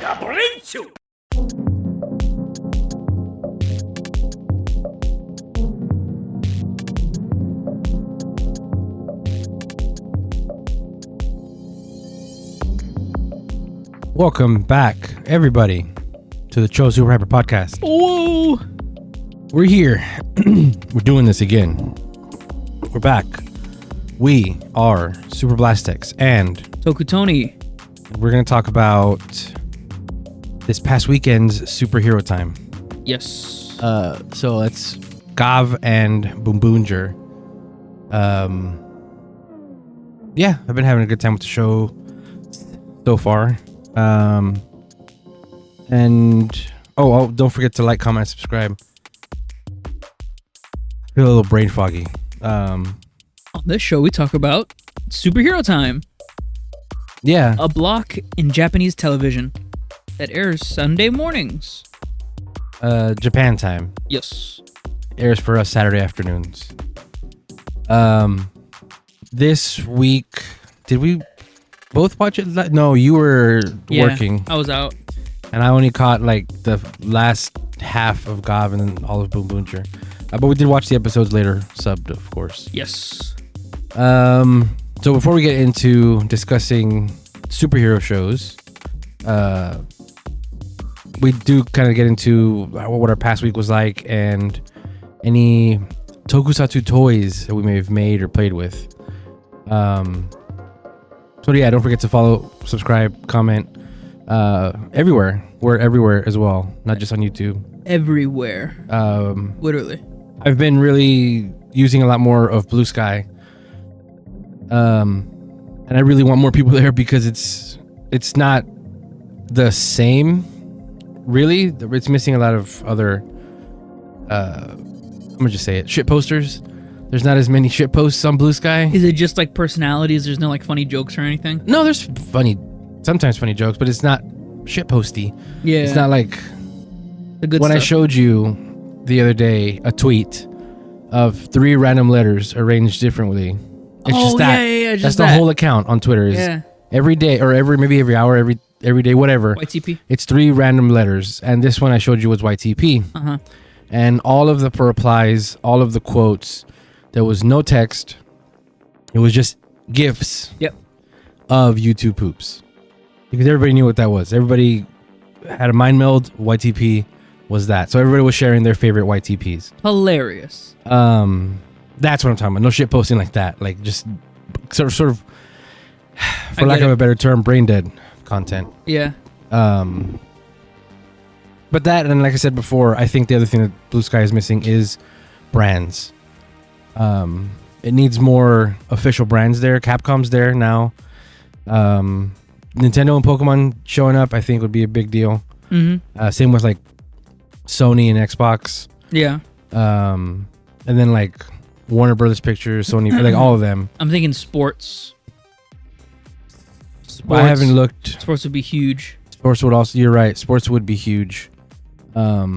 Welcome back, everybody, to the Cho Super Hyper Podcast. Whoa! We're here. We're doing this again. We're back. We are Super Blastex, and Tokutoni. we're going to talk about this past weekend's superhero time. Yes. So it's Gavv and Boonboomger. Yeah, I've been having a good time with the show so far. And don't forget to like, comment, and subscribe. I feel a little brain foggy. On this show, we talk about Superhero Time, Yeah. a block in Japanese television that airs Sunday mornings. Japan time. Yes. Airs for us Saturday afternoons. This week, did we both watch it? No, you were working, I was out. and I only caught like the last half of Gavv and then all of Boonboomger. But we did watch the episodes later, subbed, of course. Yes. So before we get into discussing superhero shows, we do kind of get into what our past week was like and any tokusatsu toys that we may have made or played with. So yeah, don't forget to follow, subscribe, comment, everywhere. We're everywhere as well, not just on YouTube. Everywhere. Literally. I've been really using a lot more of Blue Sky. And I really want more people there because it's not the same, really. It's missing a lot of other, I'm gonna just say it, shit posters. There's not as many shit posts on Blue Sky. Is it just like personalities? There's no like funny jokes or anything? No, there's sometimes funny jokes, but it's not shit posty. Yeah. It's not like The good when stuff. I showed you the other day a tweet of 3 random letters arranged differently. It's just that. Yeah, just that's that. the whole account on Twitter. Is Yeah. every day or maybe every hour, every day, whatever. YTP. It's 3 random letters, and this one I showed you was YTP. Uh-huh. And all of the replies, all of the quotes, there was no text. It was just GIFs. Yep. Of YouTube poops, because everybody knew what that was. Everybody had a mind meld. YTP was that. So everybody was sharing their favorite YTPs. Hilarious. That's what I'm talking about. No shit posting like that. Like just sort of, for lack of a better term, brain dead content. Yeah. But that, and like I said before, I think the other thing that Blue Sky is missing is brands. It needs more official brands there. Capcom's there now. Nintendo and Pokemon showing up, I think, would be a big deal. Mm-hmm. Same with like Sony and Xbox. Yeah. And then like Warner Brothers Pictures, Sony, like all of them. I'm thinking sports. I haven't looked. Sports would be huge. Sports would also. You're right. Sports would be huge. I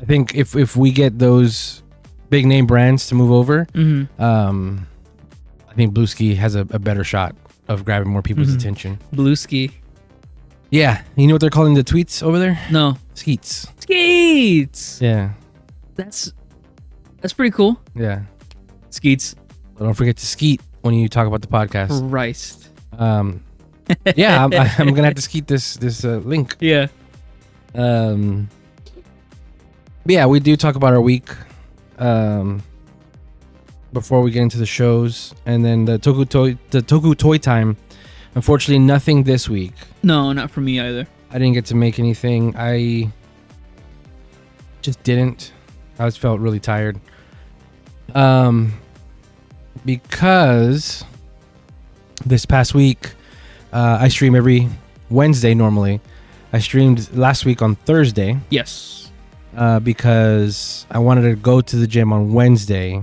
think if we get those big name brands to move over, I think Blue Ski has a better shot of grabbing more people's attention. Blue Ski. Yeah, you know what they're calling the tweets over there? No. Skeets. Skeets. Yeah. That's pretty cool. Yeah. Skeets. But don't forget to skeet when you talk about the podcast. Christ. Yeah, I'm gonna have to skeet this link. Yeah. But yeah, we do talk about our week before we get into the shows, and then the Toku Toy Time. Unfortunately, nothing this week. No, not for me either. I didn't get to make anything. I just didn't. I just felt really tired. Because this past week, I stream every Wednesday normally. I streamed last week on Thursday. Yes. Because I wanted to go to the gym on Wednesday.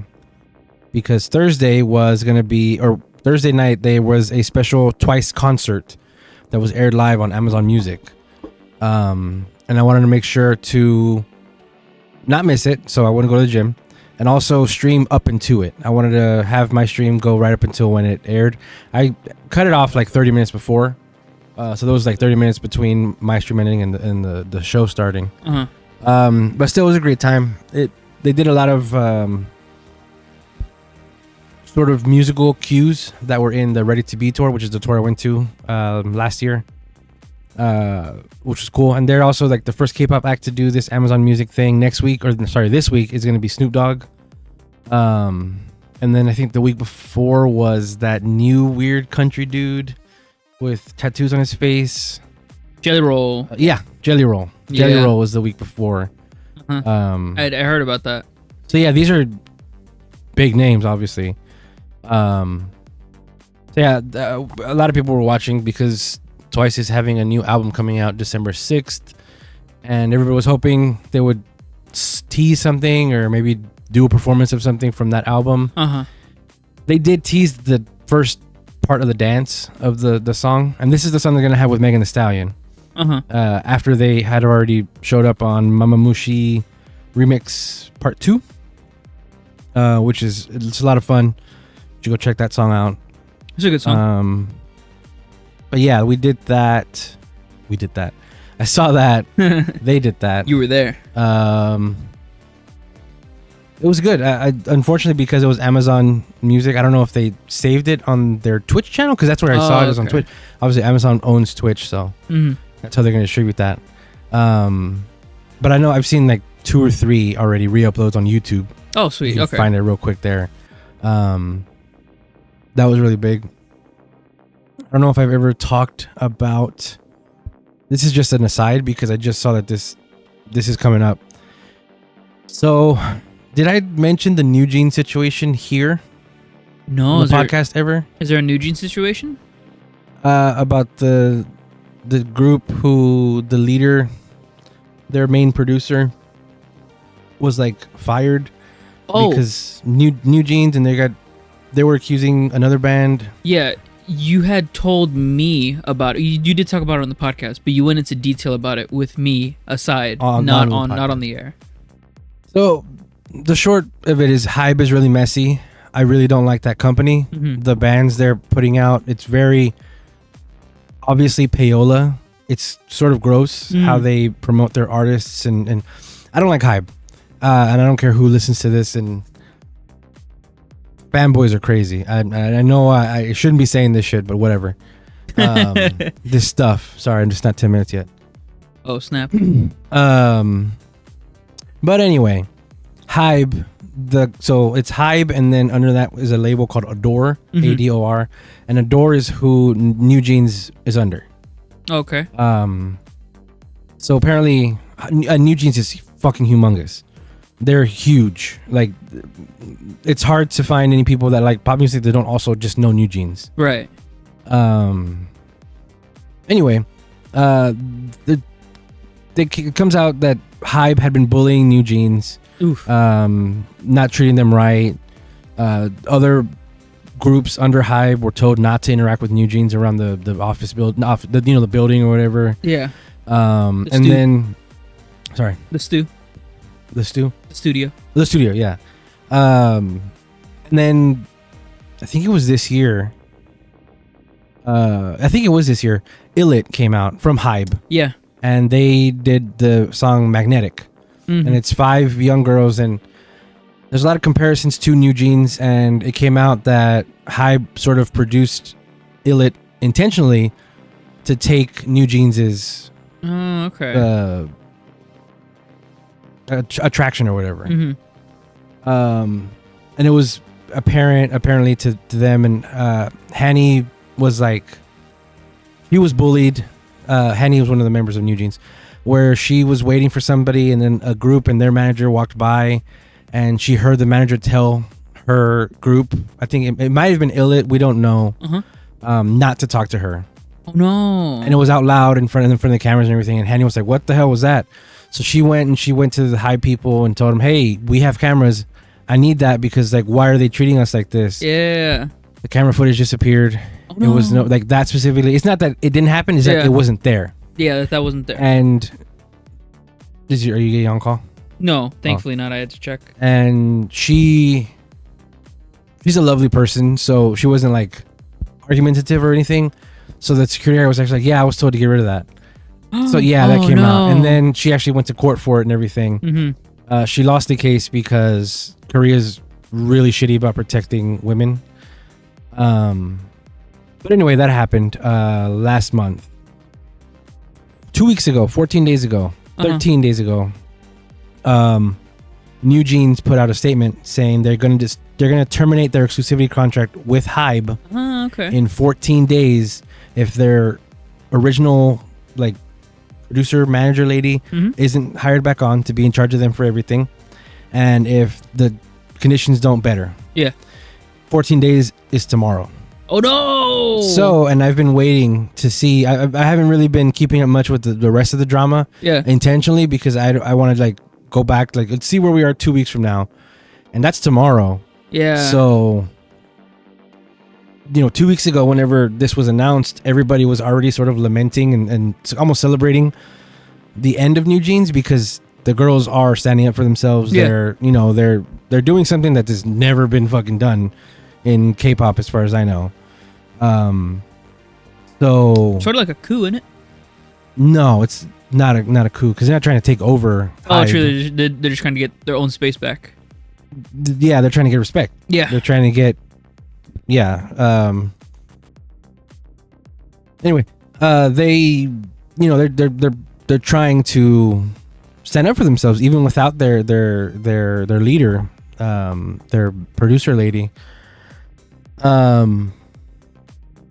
Because Thursday was going to be, or Thursday night, there was a special Twice concert that was aired live on Amazon Music. And I wanted to make sure to not miss it, so I wouldn't go to the gym. And also stream up into it. I wanted to have my stream go right up until when it aired. I cut it off like 30 minutes before So there was like 30 minutes between my stream ending and the show starting. But still, it was a great time. They did a lot of sort of musical cues that were in the Ready to Be tour, which is the tour I went to last year, which was cool. And they're also like the first K-pop act to do this Amazon Music thing this week is going to be Snoop Dogg. And then I think the week before was that new weird country dude with tattoos on his face. Jelly Roll. Jelly Roll. Jelly Roll was the week before. I heard about that. So yeah, these are big names, obviously. A lot of people were watching because Twice is having a new album coming out December 6th, and everybody was hoping they would tease something or maybe do a performance of something from that album. They did tease the first part of the dance of the song, and this is the song they're gonna have with Megan Thee Stallion. After they had already showed up on Mamamushi Remix Part 2, which it's a lot of fun. You go check that song out. It's a good song. But yeah, we did that. I saw that. They did that. You were there. It was good. I unfortunately, because it was Amazon Music, I don't know if they saved it on their Twitch channel, because that's where I saw it. It was on Twitch. Obviously, Amazon owns Twitch, so that's how they're going to distribute that. But I know I've seen like 2 or 3 already re-uploads on YouTube. Oh, sweet. You can find it real quick there. That was really big. I don't know if I've ever talked about. This is just an aside because I just saw that this is coming up. So, did I mention the New Jeans situation here? No, on the podcast ever? Is there a New Jeans situation? About the group who the leader, their main producer, was like fired because New Jeans, and they were accusing another band. Yeah, you had told me about it. You did talk about it on the podcast, but you went into detail about it with me aside, not on the air. So the short of it is, Hybe is really messy. I really don't like that company. The bands they're putting out, it's very obviously payola. It's sort of gross how they promote their artists, and I don't like Hybe. And I don't care who listens to this, and fanboys are crazy. I know I shouldn't be saying this shit, but whatever. This stuff. Sorry, I'm just not 10 minutes yet. Oh, snap. But anyway, Hybe. So it's Hybe, and then under that is a label called Adore, ADOR, and Adore is who New Jeans is under. Okay. So apparently, New Jeans is fucking humongous. They're huge. Like, it's hard to find any people that like pop music that don't also just know New Jeans. Right. Anyway, it comes out that Hybe had been bullying New Jeans. Oof. Not treating them right. Other groups under Hybe were told not to interact with New Jeans around the office building, the building or whatever. Yeah. And then, sorry. The studio, yeah. And then I think it was this year. ILLIT came out from Hybe. Yeah. And they did the song Magnetic. And it's 5 young girls, and there's a lot of comparisons to New Jeans, and it came out that Hybe sort of produced ILLIT intentionally to take New Jeans's attraction or whatever. And it was apparently to them, and Hanny was like, he was bullied. Hanny was one of the members of New Jeans, where she was waiting for somebody, and then a group and their manager walked by, and she heard the manager tell her group, I think it might have been ILLIT, we don't know, not to talk to her. Oh no. And it was out loud in front of the cameras and everything, and Hanny was like, what the hell was that? So she went to the Hybe people and told them, hey, we have cameras, I need that, because like, why are they treating us like this? Yeah. The camera footage disappeared. Oh, no. It was no, like, that specifically, it's not that it didn't happen, it's that it wasn't there. Yeah, that wasn't there. And are you getting on call? No, thankfully not. I had to check. And she's a lovely person, so she wasn't like argumentative or anything. So the security guard was actually like, yeah, I was told to get rid of that. So yeah, that came out. And then she actually went to court for it and everything. Mm-hmm. She lost the case because Korea's really shitty about protecting women. But anyway, that happened last month. 2 weeks ago, 14 days ago, 13 days ago. New Jeans put out a statement saying they're gonna terminate their exclusivity contract with HYBE in 14 days if their original like producer manager lady isn't hired back on to be in charge of them for everything, and if the conditions don't better. 14 days is tomorrow. Oh no! So, and I've been waiting to see. I haven't really been keeping up much with the rest of the drama. Intentionally, because I want to like go back, like let's see where we are 2 weeks from now, and that's tomorrow. So, 2 weeks ago, whenever this was announced, everybody was already sort of lamenting and almost celebrating the end of New Jeans because the girls are standing up for themselves. They're doing something that has never been fucking done in K-pop, as far as I know. So sort of like a coup, isn't it? No, it's not a coup because they're not trying to take over. Oh, true. They're just trying to get their own space back. Yeah, they're trying to get respect. They're trying to get. Anyway, they're trying to stand up for themselves even without their leader, their producer lady.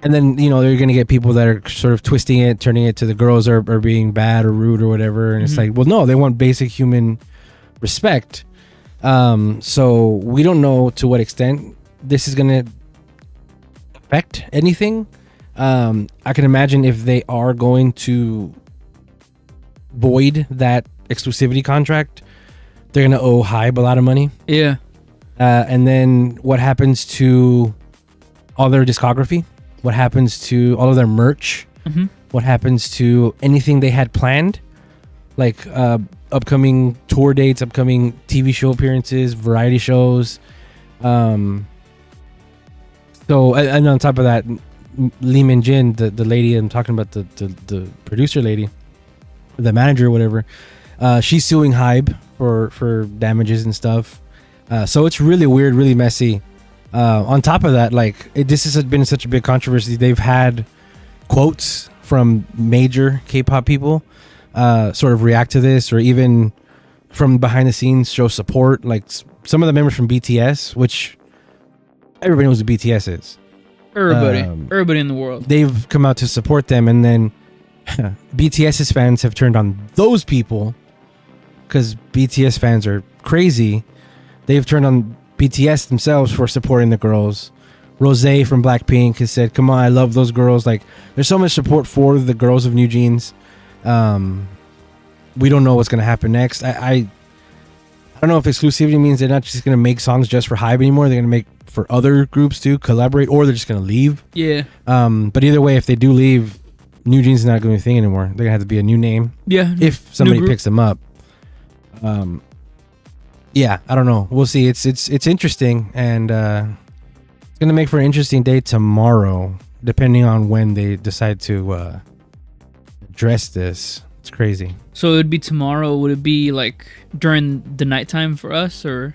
And then they're gonna get people that are sort of twisting it, turning it to the girls are being bad or rude or whatever, and it's like, well, no, they want basic human respect. So we don't know to what extent this is gonna affect anything. I can imagine if they are going to void that exclusivity contract, they're gonna owe HYBE a lot of money. And then what happens to all their discography? What happens to all of their merch? What happens to anything they had planned? Like upcoming tour dates, upcoming TV show appearances, variety shows. So, and on top of that, Lee Min-jin, the lady I'm talking about, the producer lady, the manager or whatever, she's suing HYBE for damages and stuff. So it's really weird, really messy. On top of that, this has been such a big controversy. They've had quotes from major K-pop people sort of react to this, or even from behind the scenes show support. Like some of the members from BTS, which everybody knows who BTS is. Everybody in the world. They've come out to support them, and then BTS's fans have turned on those people because BTS fans are crazy. They've turned on BTS themselves for supporting the girls. Rosé from Blackpink has said, come on, I love those girls. Like, there's so much support for the girls of New Jeans. We don't know what's going to happen next. I don't know if exclusivity means they're not just going to make songs just for HYBE anymore. They're going to make for other groups too, collaborate, or they're just going to leave. But either way, if they do leave, New Jeans is not going to be a thing anymore. They're going to have to be a new name. If somebody picks them up. I don't know. We'll see. It's interesting, and it's gonna make for an interesting day tomorrow, depending on when they decide to address this. It's crazy. So it would be tomorrow. Would it be like during the nighttime for us, or?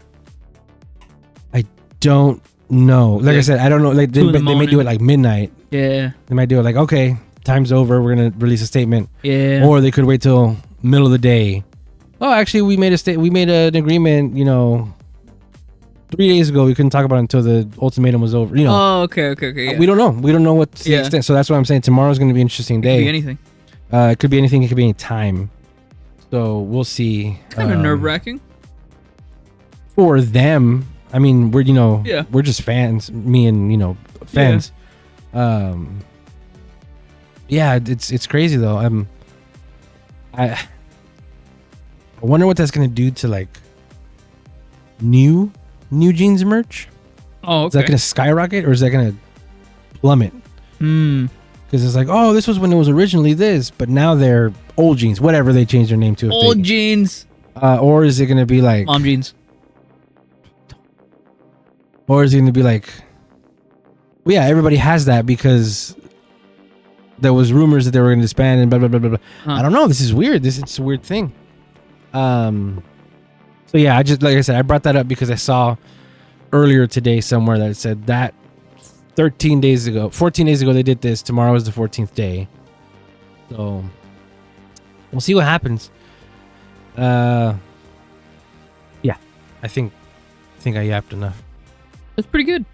I don't know. Like I said, I don't know. Like they may do it like midnight. They might do it like, okay, time's over. We're gonna release a statement. Or they could wait till middle of the day. Oh, actually, we made an agreement, 3 days ago. We couldn't talk about it until the ultimatum was over. Oh, okay. Yeah. We don't know. We don't know what's the extent. So that's what I'm saying. Tomorrow's going to be an interesting day. It could be anything. It could be anything. It could be any time. So we'll see. It's kind of nerve-wracking. For them, I mean, we're just fans. Me and fans. It's crazy though. I wonder what that's gonna do to like new Jeans merch. Oh, okay. Is that gonna skyrocket or is that gonna plummet? Because it's like, oh, this was when it was originally this, but now they're old jeans, whatever they changed their name to. Old jeans. Or is it gonna be like mom jeans? Or is it gonna be like, well, yeah, everybody has that because there was rumors that they were going to disband and blah blah blah blah blah. I don't know. This is weird. It's a weird thing. So yeah, I just like I said, I brought that up because I saw earlier today somewhere that it said that 14 days ago they did this. Tomorrow is the 14th day. So we'll see what happens. Yeah, I think I yapped enough. That's pretty good.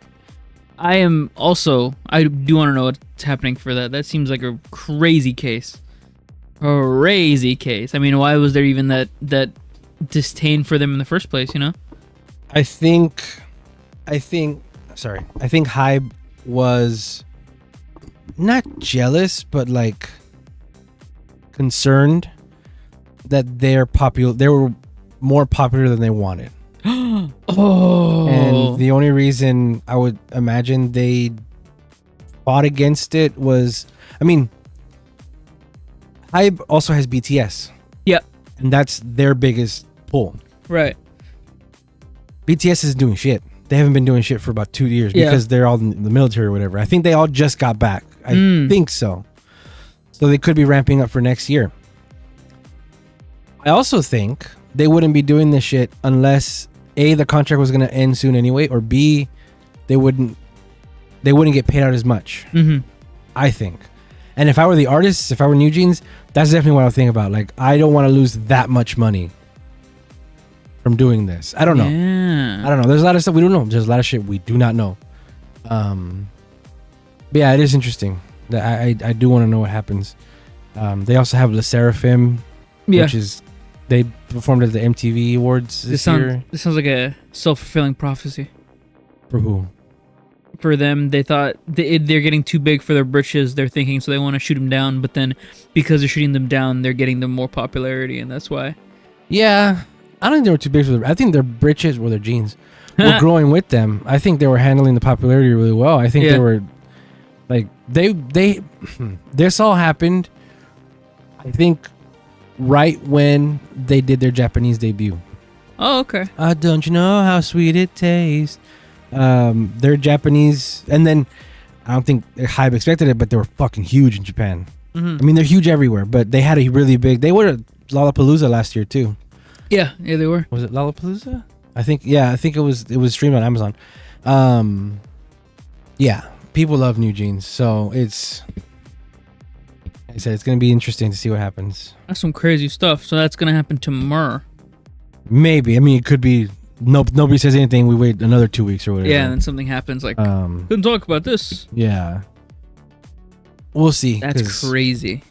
I do want to know what's happening for that. That seems like a crazy case. Crazy case. I mean, why was there even that disdain for them in the first place, you know? I think Hybe was not jealous, but like concerned that they were more popular than they wanted. Oh. And the only reason I would imagine they fought against it was, I mean, Hybe also has BTS. Yep. And that's their biggest pull. Right. BTS is doing shit. They haven't been doing shit for about 2 years because they're all in the military or whatever. I think they all just got back. I think so. So they could be ramping up for next year. I also think they wouldn't be doing this shit unless A, the contract was going to end soon anyway, or B, they wouldn't get paid out as much. I think. And if I were the artists, if I were New Jeans, that's definitely what I would think about. Like, I don't want to lose that much money from doing this. I don't know. Yeah. I don't know. There's a lot of stuff we don't know. There's a lot of shit we do not know. But yeah, it is interesting. I do want to know what happens. They also have Le Seraphim, which is, they performed at the MTV Awards this year. This sounds like a self-fulfilling prophecy. For who? For them, they thought they're getting too big for their britches, they're thinking, so they want to shoot them down, but then because they're shooting them down, they're getting them more popularity, and that's why. Yeah. I don't think they were too big for I think their britches, or their jeans, were growing with them. I think they were handling the popularity really well. I think they were, like, this all happened, I think, right when they did their Japanese debut. Oh, okay. Don't you know how sweet it tastes? They're Japanese, and then I don't think Hybe expected it, but they were fucking huge in Japan. I mean, they're huge everywhere, but they had a really big. They were at Lollapalooza last year too. Yeah, they were. Was it Lollapalooza? I think it was streamed on Amazon. Yeah, people love New Jeans, so it's. Like I said, it's gonna be interesting to see what happens. That's some crazy stuff. So that's gonna happen tomorrow. Maybe. I mean, it could be. Nope. Nobody says anything. We wait another 2 weeks or whatever. Yeah, and then something happens. Like, couldn't talk about this. Yeah. We'll see. That's crazy.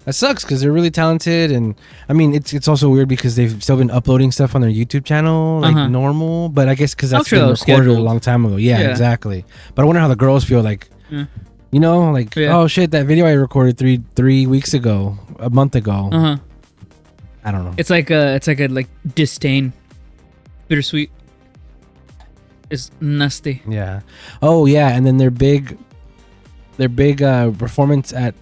That sucks because they're really talented, and I mean, it's also weird because they've still been uploading stuff on their YouTube channel like normal. But I guess because that's been recorded a long time ago. Yeah, exactly. But I wonder how the girls feel like. You know, like, oh shit, that video I recorded three weeks ago, a month ago. I don't know. It's like a disdain, bittersweet. It's nasty. Yeah. Oh yeah, and then their big performance at,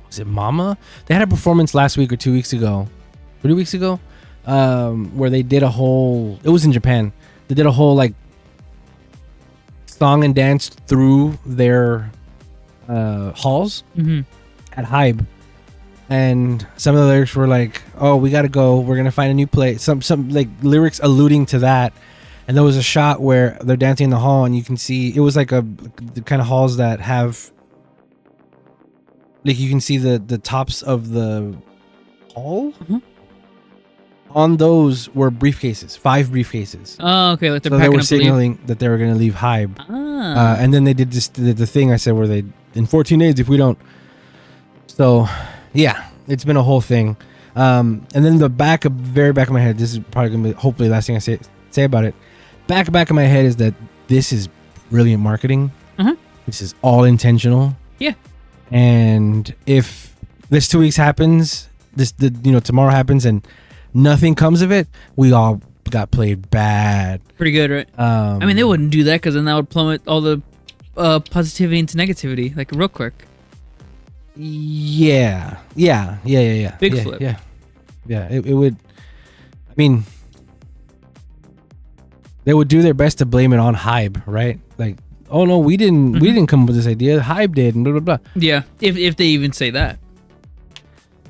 was it Mama? They had a performance last week or 2 weeks ago, 3 weeks ago, where they did a whole. It was in Japan. They did a whole like song and dance through their halls at Hybe, and some of the lyrics were like, "Oh, we gotta go. We're gonna find a new place." Some like lyrics alluding to that. And there was a shot where they're dancing in the hall, and you can see it was like the kind of halls that have, like, you can see the tops of the hall. On those were briefcases, 5 briefcases. Oh, okay. Like so they were signaling that they were going to leave Hybe. And then they did the thing I said where they, in 14 days if we don't. So, yeah, it's been a whole thing. And then the very back of my head, this is probably going to be hopefully the last thing I say about it. Back of my head is that this is brilliant marketing. This is all intentional. Yeah. And if this 2 weeks happens, tomorrow happens and nothing comes of it, we all got played bad. Pretty good, right? I mean, they wouldn't do that because then that would plummet all the positivity into negativity, like, real quick. Yeah. Big flip. Yeah. It would. I mean, they would do their best to blame it on Hybe, right? Like, oh no, we didn't come up with this idea. Hype did, and blah blah blah. Yeah, if they even say that.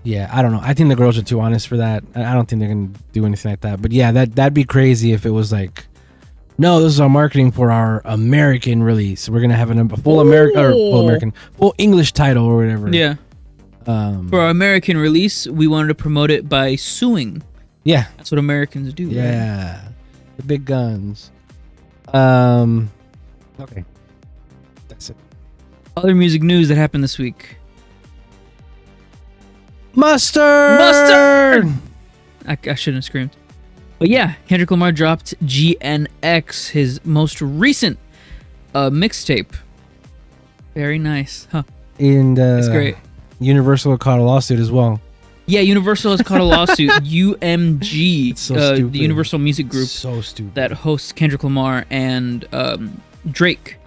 Yeah, I don't know. I think the girls are too honest for that. I don't think they're gonna do anything like that. But yeah, that'd be crazy if it was like, no, this is our marketing for our American release. We're gonna have a full English title or whatever. Yeah. For our American release, we wanted to promote it by suing. Yeah, That's what Americans do. yeah, Right? the big guns. Okay, that's it. Other music news that happened this week. Mustard. I shouldn't have screamed. But yeah, Kendrick Lamar dropped GNX, his most recent mixtape. Very nice, huh? And It's great. Universal caught a lawsuit as well. Yeah, Universal has caught a lawsuit. UMG, It's so stupid. the Universal Music Group So stupid. that hosts Kendrick Lamar and Drake,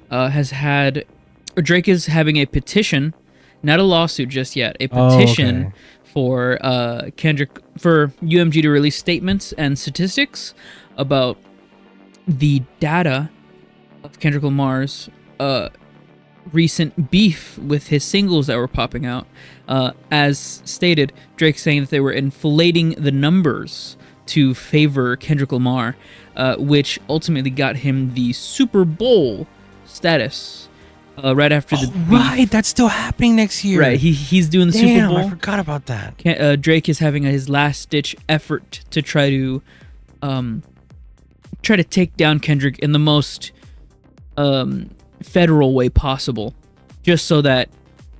Drake is having a petition, not a lawsuit just yet, a petition for UMG to release statements and statistics about the data of Kendrick Lamar's recent beef with his singles that were popping out. As stated, Drake saying that they were inflating the numbers to favor Kendrick Lamar, which ultimately got him the Super Bowl status right after the beef. Right, that's still happening next year. Right, he's doing the Super Bowl. I forgot about that. Drake is having his last-ditch effort to try to take down Kendrick in the most federal way possible, just so that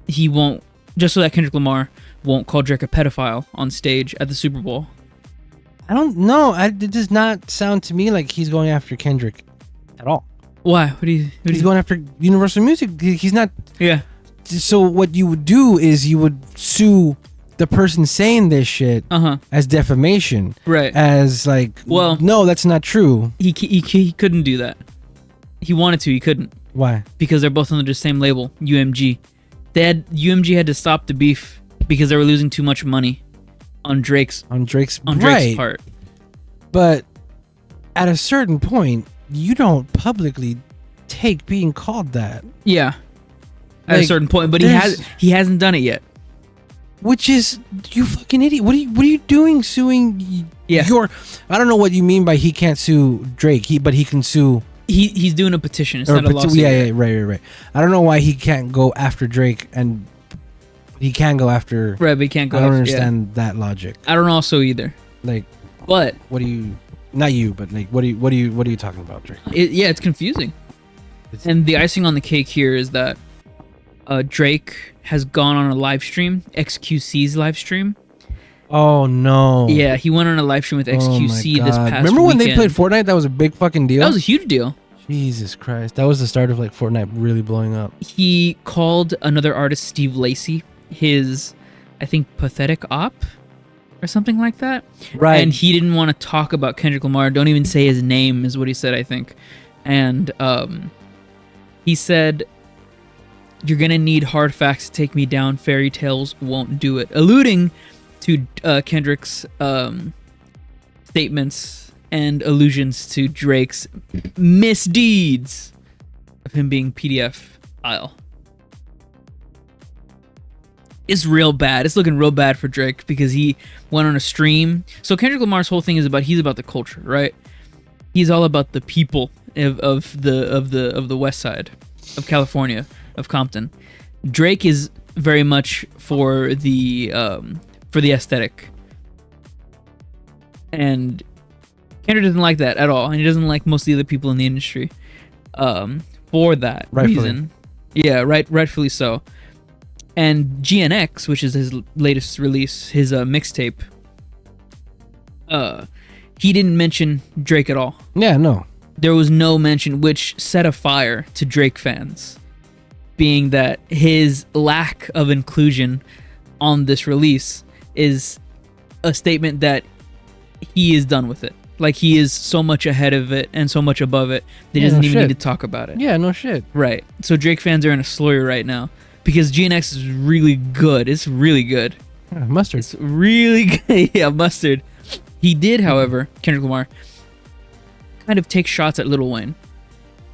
Kendrick Lamar won't call Drake a pedophile on stage at the Super Bowl. I don't know. It does not sound to me like he's going after Kendrick at all. Why? He's going after Universal Music. He's not. Yeah. So what you would do is you would sue the person saying this shit as defamation. Right. As like, well, no, that's not true. He couldn't do that. He wanted to. He couldn't. Why? Because they're both under the same label, UMG. UMG had to stop the beef because they were losing too much money on Drake's part. But at a certain point, you don't publicly take being called that. Yeah. At a certain point, but he hasn't done it yet. Which is, you fucking idiot. What are you doing suing your... I don't know what you mean by he can't sue Drake, but he can sue... He's doing a petition. It's not a lawsuit. Yeah, right. I don't know why he can't go after Drake, and he can go after... Right, but he can't go after... I don't understand that logic. I don't also either. Like... But... What do you... Not you, but like, what are you talking about, Drake? It's confusing. And the icing on the cake here is that Drake has gone on a live stream, XQC's live stream. Oh no! Yeah, he went on a live stream with XQC this past Remember when weekend. they played Fortnite? That was a big fucking deal. That was a huge deal. Jesus Christ, that was the start of like Fortnite really blowing up. He called another artist, Steve Lacy, his, I think, pathetic op or something like that. Right. And he didn't want to talk about Kendrick Lamar. Don't even say his name is what he said, I think. And he said, "You're gonna need hard facts to take me down. Fairy tales won't do it," alluding to Kendrick's statements and allusions to Drake's misdeeds of him being PDF-ile. It's real bad. It's looking real bad for Drake because he went on a stream. So Kendrick Lamar's whole thing is he's about the culture, right? He's all about the people of the West Side of California, of Compton. Drake is very much for the aesthetic, and Kendrick doesn't like that at all, and he doesn't like most of the other people in the industry for that reason. Yeah, rightfully so. And GNX, which is his latest release, his mixtape, he didn't mention Drake at all. Yeah, no. There was no mention, which set a fire to Drake fans, being that his lack of inclusion on this release is a statement that he is done with it. Like, he is so much ahead of it and so much above it that he doesn't even need to talk about it. Yeah, no shit. Right. So Drake fans are in a slur right now because GNX is really good. It's really good. Yeah, mustard. It's really good. Yeah, mustard. He did, however, Kendrick Lamar, kind of take shots at Lil Wayne.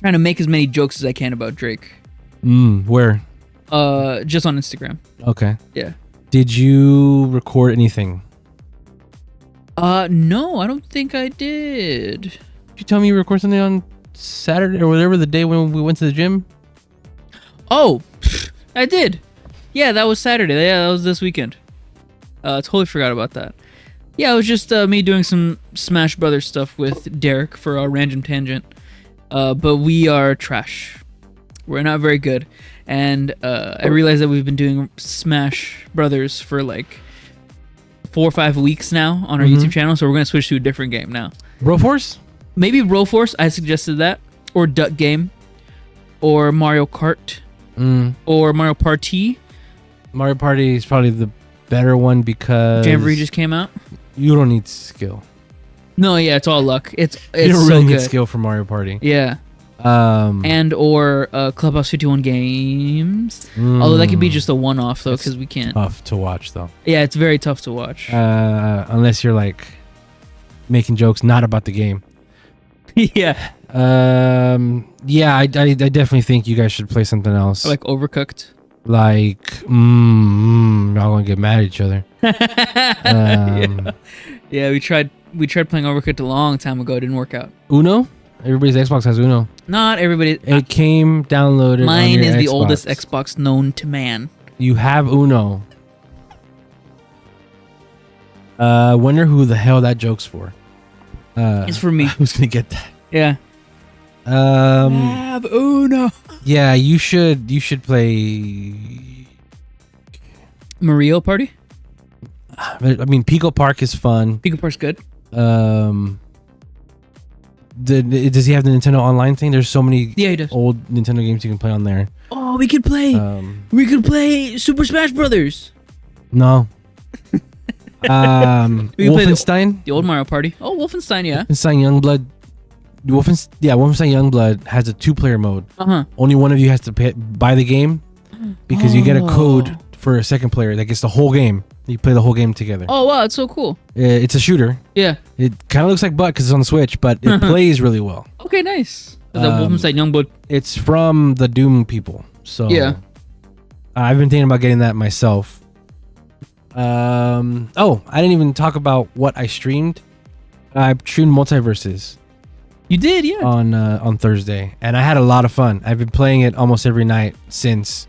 trying to make as many jokes as I can about Drake. Where? Just on Instagram. Okay. Yeah. Did you record anything? No, I don't think I did. Did you tell me you recorded something on Saturday or whatever, the day when we went to the gym? Oh, I did. Yeah, that was Saturday. Yeah, that was this weekend. Totally forgot about that. Yeah, it was just me doing some Smash Brothers stuff with Derek for our random tangent. But we are trash. We're not very good. And I realized that we've been doing Smash Brothers for like 4 or 5 weeks now on our YouTube channel, so we're going to switch to a different game now. Broforce? Maybe Broforce, I suggested that. Or Duck Game. Or Mario Kart. Or Mario Party. Mario Party is probably the better one because Jamboree just came out. You don't need skill. No, yeah, it's all luck. It's you don't so really good. need skill for Mario Party. Yeah. And or Clubhouse 51 Games. Although that could be just a one-off though, because we can't. Tough to watch though. Yeah, it's very tough to watch. Unless you're like making jokes not about the game. Yeah. Yeah, I definitely think you guys should play something else. Or like Overcooked. Like, y'all gonna get mad at each other. Yeah, we tried playing Overcooked a long time ago. It didn't work out. Uno? Everybody's Xbox has Uno. Not everybody. It came downloaded. Mine on is your the Xbox. oldest Xbox known to man. You have Uno. Wonder who the hell that joke's for. It's for me. Who's gonna get that? Yeah. Have Uno. Yeah, you should play Mario Party. I mean, Pico Park is fun. Pico Park's good. Does he have the Nintendo Online thing? There's so many Yeah, he does. old Nintendo games you can play on there. Oh, we could play. We could play Super Smash Brothers. No. We could play Wolfenstein? the old Mario Party. Oh, Wolfenstein, yeah. Wolfenstein Youngblood. Wolfenstein Youngblood has a 2-player mode. Only one of you has to buy the game because you get a code for a second player that gets the whole game. You play the whole game together. Oh, wow, it's so cool. It's a shooter. Yeah. It kind of looks like Butt because it's on the Switch, but it plays really well. Okay, nice. The Wolfenstein Youngblood. It's from the Doom people. So yeah. I've been thinking about getting that myself. Oh, I didn't even talk about what I streamed. I streamed Multiverses. You did, yeah. On Thursday, and I had a lot of fun. I've been playing it almost every night since.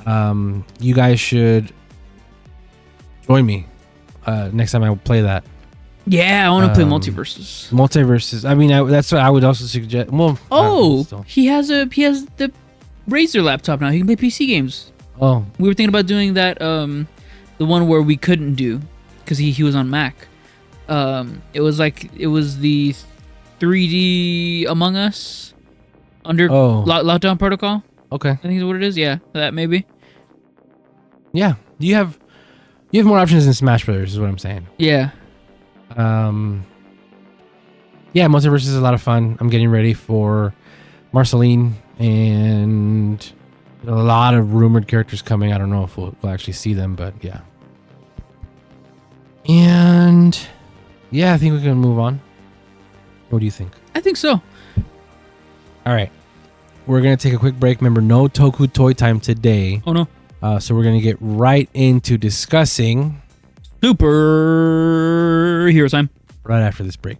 You guys should join me next time I play that. Yeah, I want to play Multiverses. Multiverses. I mean, that's what I would also suggest. Well, he has the Razer laptop now. He can play PC games. Oh, we were thinking about doing that. The one where we couldn't do because he was on Mac. It was the 3D Among Us under Lockdown Protocol. Okay, I think is what it is. Yeah, that maybe. Yeah, you have more options than Smash Brothers, is what I'm saying. Yeah. Yeah, Multiverse is a lot of fun. I'm getting ready for Marceline and a lot of rumored characters coming. I don't know if we'll actually see them, but yeah. And yeah, I think we can move on. What do you think? I think so. All right. We're going to take a quick break. Remember, no Toku Toy Time today. Oh, no. So we're going to get right into discussing Superhero Time right after this break.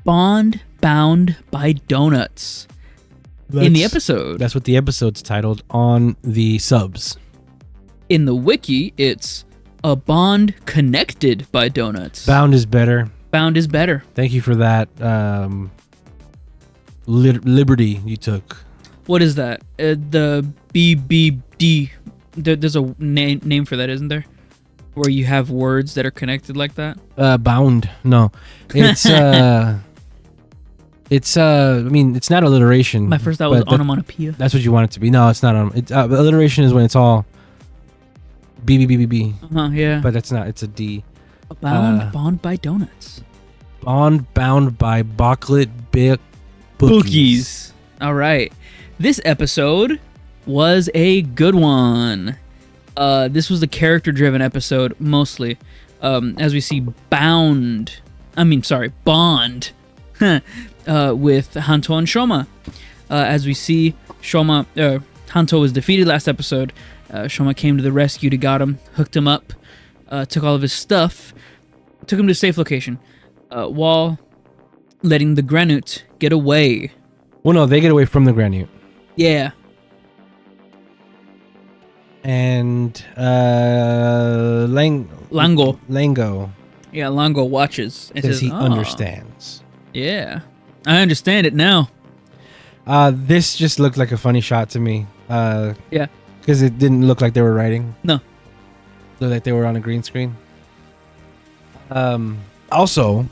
Bond Bound by Donuts. In the episode. That's what the episode's titled on the subs. In the wiki, it's a bond connected by donuts. Bound is better. Bound is better. Thank you for that liberty you took. What is that? The BBD. There's a name for that, isn't there? Where you have words that are connected like that? Bound. No. It's I mean, it's not alliteration. My first thought was onomatopoeia. That's what you want it to be. No, it's not. Alliteration is when it's all B. Yeah. But that's not. It's a D. Bond by donuts. Bond bound by Bocklet Bookies. All right. This episode was a good one. This was the character-driven episode mostly, as we see Bond, with Hanto and Shoma. As we see, Hanto was defeated last episode. Shoma came to the rescue to got him, hooked him up, took all of his stuff, took him to a safe location, while letting the Granute get away. Well, no, they get away from the Granute. Yeah. And Lango Yeah, Lango watches. It says he "Ah, understands. Yeah, I understand it now. This just looked like a funny shot to me. Yeah. Because it didn't look like they were writing. No. Looked like they were on a green screen. Also,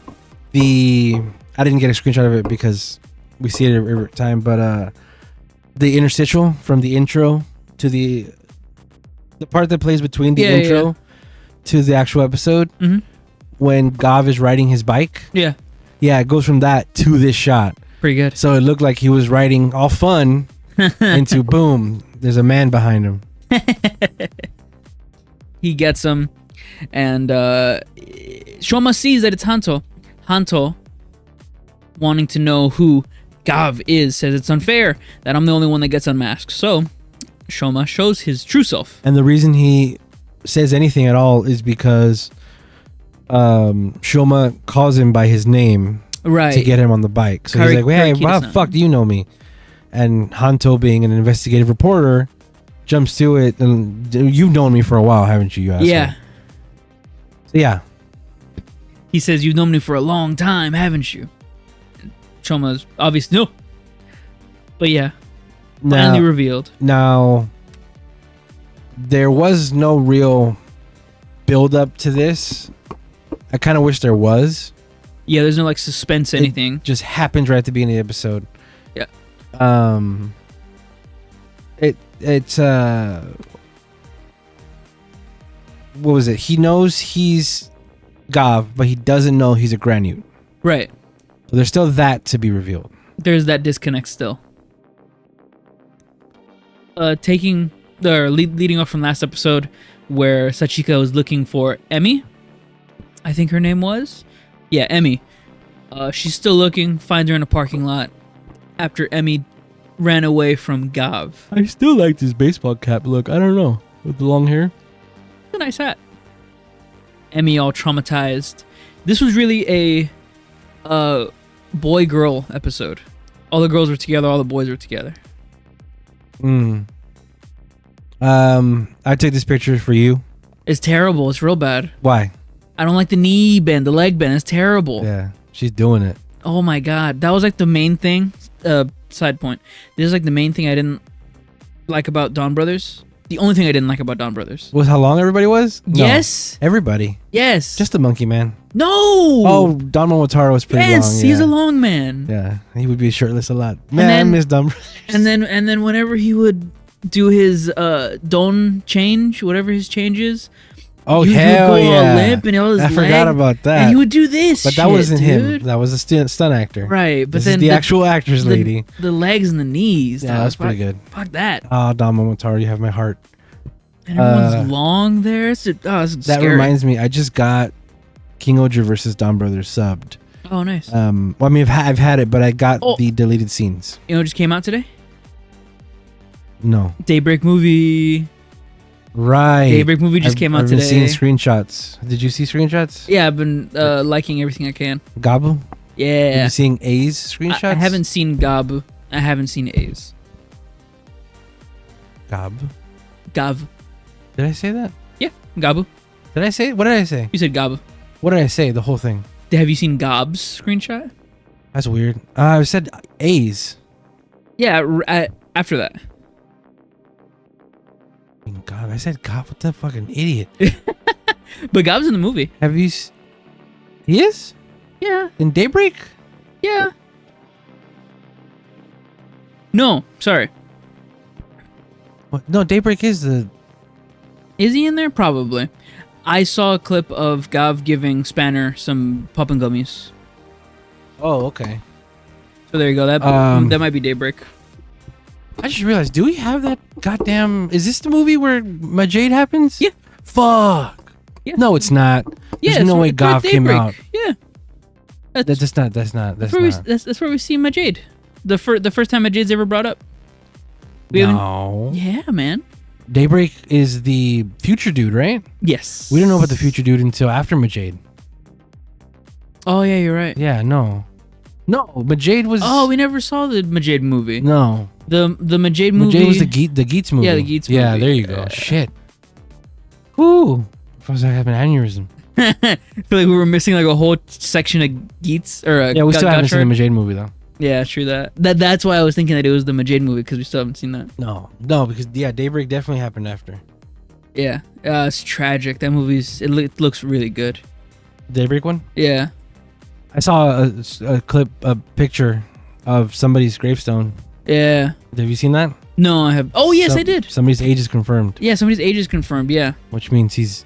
I didn't get a screenshot of it because we see it every time, but the interstitial from the intro to the part that plays between the intro to the actual episode, when Gavv is riding his bike. Yeah. Yeah, it goes from that to this shot. Pretty good. So it looked like he was riding all fun into boom, there's a man behind him. He gets him, and Shoma sees that it's Hanto. Hanto, wanting to know who Gavv is, says it's unfair that I'm the only one that gets unmasked. So Shoma shows his true self. And the reason he says anything at all is because Shoma calls him by his name to get him on the bike. So he's like, hey, why the fuck do you know me? And Hanto, being an investigative reporter, jumps to it. And you've known me for a while, haven't you? Yeah. So yeah. He says, you've known me for a long time, haven't you? Shoma's obviously no. But yeah. Finally revealed. Now, there was no real build up to this. I kind of wish there was. Yeah, there's no like suspense, anything. It just happens right at the beginning of the episode. Yeah. It's what was it? He knows he's Gavv, but he doesn't know he's a Granute. Right. So there's still that to be revealed. There's that disconnect still. Leading off from last episode, where Sachika was looking for Emmy, I think her name was. Yeah, Emmy. She's still looking, finds her in a parking lot after Emmy ran away from Gavv. I still like this baseball cap look. I don't know. With the long hair. It's a nice hat. Emmy all traumatized. This was really a boy-girl episode. All the girls were together, all the boys were together. I took this picture for you. It's terrible. It's real bad. Why? I don't like the knee bend, the leg bend. It's terrible. Yeah, she's doing it. Oh my god, that was like the main thing. Side point. This is like the main thing I didn't like about Dawn Brothers. The only thing I didn't like about Dawn Brothers was how long everybody was. No, yes, everybody. Yes, just the monkey man. No. Oh, Don Momotaro was pretty long. Yes, he's a long man. Yeah, he would be shirtless a lot. Man, I miss Dawn Brothers. And then whenever he would do his Don change, whatever his change is. Oh, hell would go yeah. all limp and all his I forgot about that. And he would do this. But that wasn't him. That was a stunt actor. Right. But this then is the actual actress lady. The legs and the knees. Yeah, that's pretty good. Fuck that. Oh, Don Momotaro, you have my heart. And everyone's long there. It's that scary. reminds me, I just got King Oja versus Don Brothers subbed. Oh, nice. Well, I mean, I've had it, but I got the deleted scenes. You know what just came out today? No. Daybreak movie. Right. Daybreak movie just came out today. I've been seeing screenshots. Did you see screenshots? Yeah, I've been liking everything I can. Gabu? Yeah. Are you seeing A's screenshots? I haven't seen Gabu. I haven't seen A's. Gavv? Gavv. Did I say that? Yeah, Gabu. Did I say it? What did I say? You said Gabu. What did I say? The whole thing. Have you seen Gob's screenshot? That's weird. I said A's. Yeah, after that. God, I said God. What the fucking idiot. But Gob's in the movie. Have you? He is? Yeah. In Daybreak? Yeah. No, sorry. What? No, Daybreak is the... Is he in there? Probably. I saw a clip of Gavv giving Spanner some poppin' gummies. Oh, okay. So there you go. That might be Daybreak. I just realized, do we have that goddamn... Is this the movie where Majade happens? Yeah. Fuck. Yeah. No, it's not. Yeah, There's no way Gavv came Daybreak. out. Yeah. That's not. That's where we see Majade. The first time Majade's ever brought up. No. Yeah, man. Daybreak is the future dude, right? Yes. We didn't know about the future dude until after Majade. Oh, yeah, you're right. Yeah, no. No, Majade was... Oh, we never saw the Majade movie. No. The Majade movie... Majade was the Geets movie. Yeah, the Geets movie. Yeah, there you go. Shit. Whoo. I was like, I have an aneurysm. I feel like we were missing like a whole section of Geets. Yeah, we still haven't seen the Majade movie, though. Yeah, true that. That's why I was thinking that it was the Majade movie, because we still haven't seen that. No, because, yeah, Daybreak definitely happened after. Yeah. It's tragic. That movie's... It looks really good. Daybreak one? Yeah. I saw a picture of somebody's gravestone. Yeah. Have you seen that? No, I have. Oh, yes, I did. Somebody's age is confirmed. Yeah, somebody's age is confirmed, yeah. Which means he's...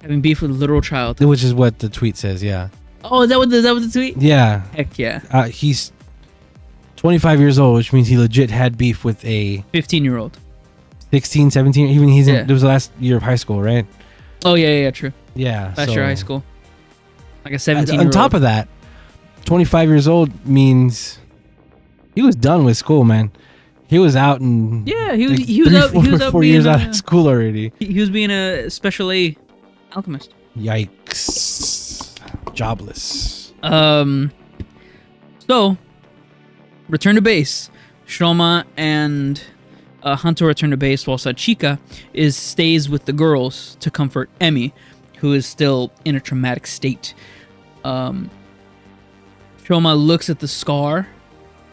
Having beef with a literal child. Which is what the tweet says, yeah. Oh, is that what the tweet? Yeah. Heck yeah. He's 25 years old, which means he legit had beef with a... 15-year-old. 16, 17, even it was the last year of high school, right? Oh, yeah, true. Yeah. Last year of high school. Like a 17-year-old. On top of that, 25 years old means he was done with school, man. He was out and... Yeah, he was out 4 years out of school already. He was being a special A alchemist. Yikes. Jobless. So, return to base. Shoma and Hanto return to base while Sachika stays with the girls to comfort Emi, who is still in a traumatic state. Shoma looks at the scar,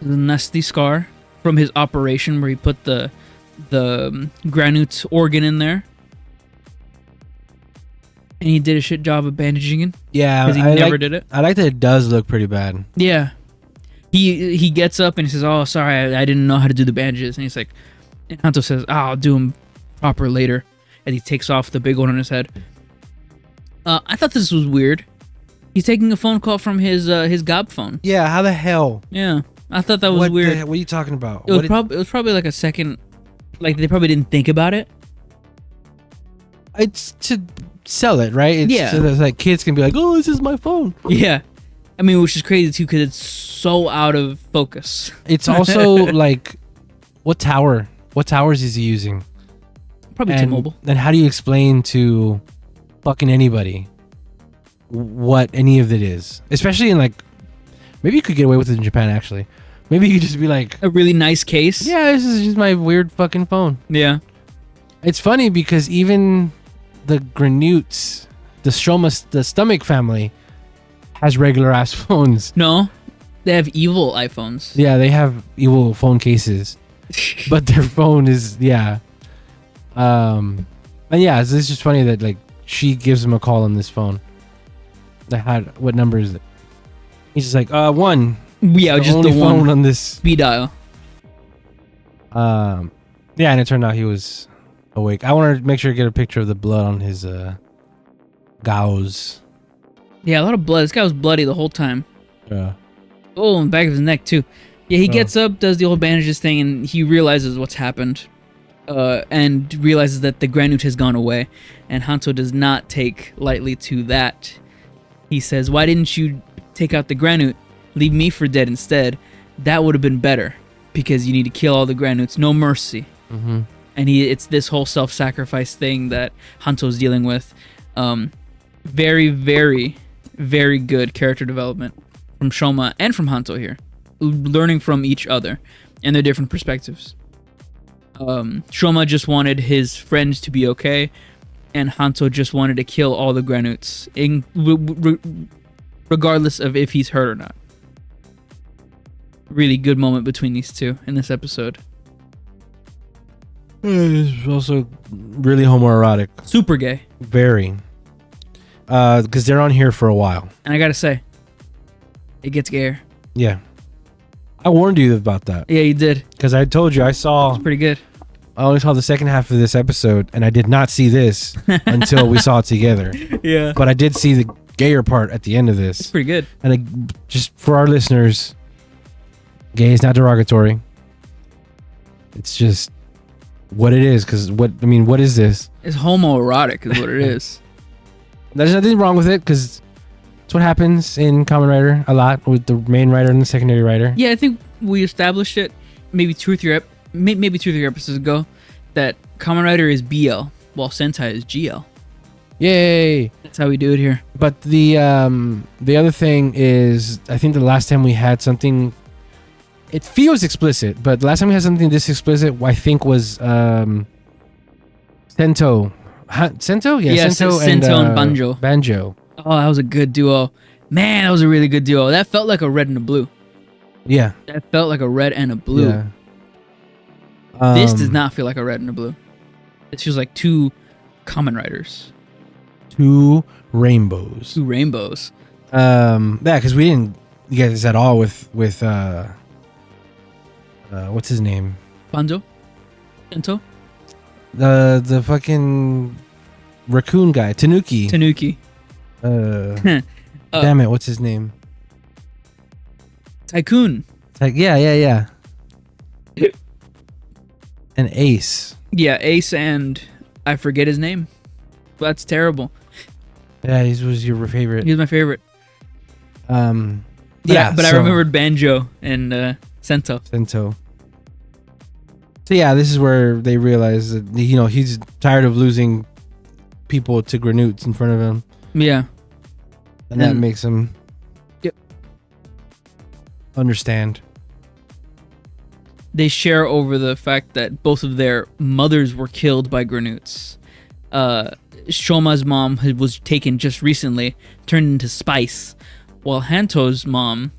the nasty scar from his operation where he put the granite organ in there. And he did a shit job of bandaging it. Yeah, because he never did it. I like that it does look pretty bad. Yeah, he gets up and he says, "Oh, sorry, I didn't know how to do the bandages." And he's like, and Hanto says, "I'll do them proper later." And he takes off the big one on his head. I thought this was weird. He's taking a phone call from his Gavv phone. Yeah, how the hell? Yeah, I thought that was weird. What are you talking about? It was probably like a second, like they probably didn't think about it. It's to sell it, right? So that like kids can be like, "Oh, this is my phone." Yeah, I mean, which is crazy too because it's so out of focus. It's also like, what towers is he using? Probably T-Mobile. And how do you explain to fucking anybody what any of it is? Especially in like, maybe you could get away with it in Japan actually. Maybe you could just be like, a really nice case. Yeah, this is just my weird fucking phone. Yeah. It's funny because even the Granutes, the stomach family, has regular ass phones. No, they have evil iPhones. Yeah, they have evil phone cases, but their phone is and yeah, it's just funny that like she gives him a call on this phone. What number is it? He's just like 1. Yeah, just only the phone one on this speed dial. Yeah, and it turned out he was awake. I wanted to make sure to get a picture of the blood on his gauze. Yeah, a lot of blood. This guy was bloody the whole time. Yeah. Oh, in the back of his neck too. Yeah, he gets up, does the old bandages thing, and he realizes what's happened. And realizes that the granite has gone away. And Hanto does not take lightly to that. He says, "Why didn't you take out the granite? Leave me for dead instead. That would have been better. Because you need to kill all the granites. No mercy." Mm-hmm. And it's this whole self-sacrifice thing that Hanto's dealing with. Very, very, very good character development from Shoma and from Hanto here. Learning from each other and their different perspectives. Shoma just wanted his friends to be okay, and Hanto just wanted to kill all the granites, regardless of if he's hurt or not. Really good moment between these two in this episode. It's also really homoerotic. Super gay. Very. Because they're on here for a while. And I gotta say, it gets gayer. Yeah. I warned you about that. Yeah, you did. Because I told you It's pretty good. I only saw the second half of this episode, and I did not see this until we saw it together. Yeah. But I did see the gayer part at the end of this. It's pretty good. And just for our listeners, gay is not derogatory. It's just what it is. Because what is this? It's homoerotic, is what it is. There's nothing wrong with it because it's what happens in Kamen Rider a lot with the main writer and the secondary writer. Yeah, I think we established it maybe two or three episodes ago that Kamen Rider is BL while Sentai is GL. Yay! That's how we do it here. But the other thing is, I think the last time we had something, it feels explicit, but the last time we had something this explicit, I think was Sento. Sento? Yeah, Sento and Banjo. Banjo. Oh, that was a good duo. Man, that was a really good duo. That felt like a red and a blue. Yeah. That felt like a red and a blue. Yeah. This does not feel like a red and a blue. This feels like two Kamen Riders. Two rainbows. Two rainbows. Yeah, because we didn't get this at all with what's his name? Banjo? Sento? The fucking raccoon guy, Tanuki. Damn it, what's his name? Tycoon. Yeah. And Ace. Yeah, Ace and I forget his name. That's terrible. Yeah, he was your favorite. He was my favorite. But I remembered Banjo and Sento. So yeah, this is where they realize that he's tired of losing people to Granoots in front of him. Yeah. And that makes him understand. They share over the fact that both of their mothers were killed by Granoots. Shoma's mom was taken just recently, turned into spice, while Hanto's mom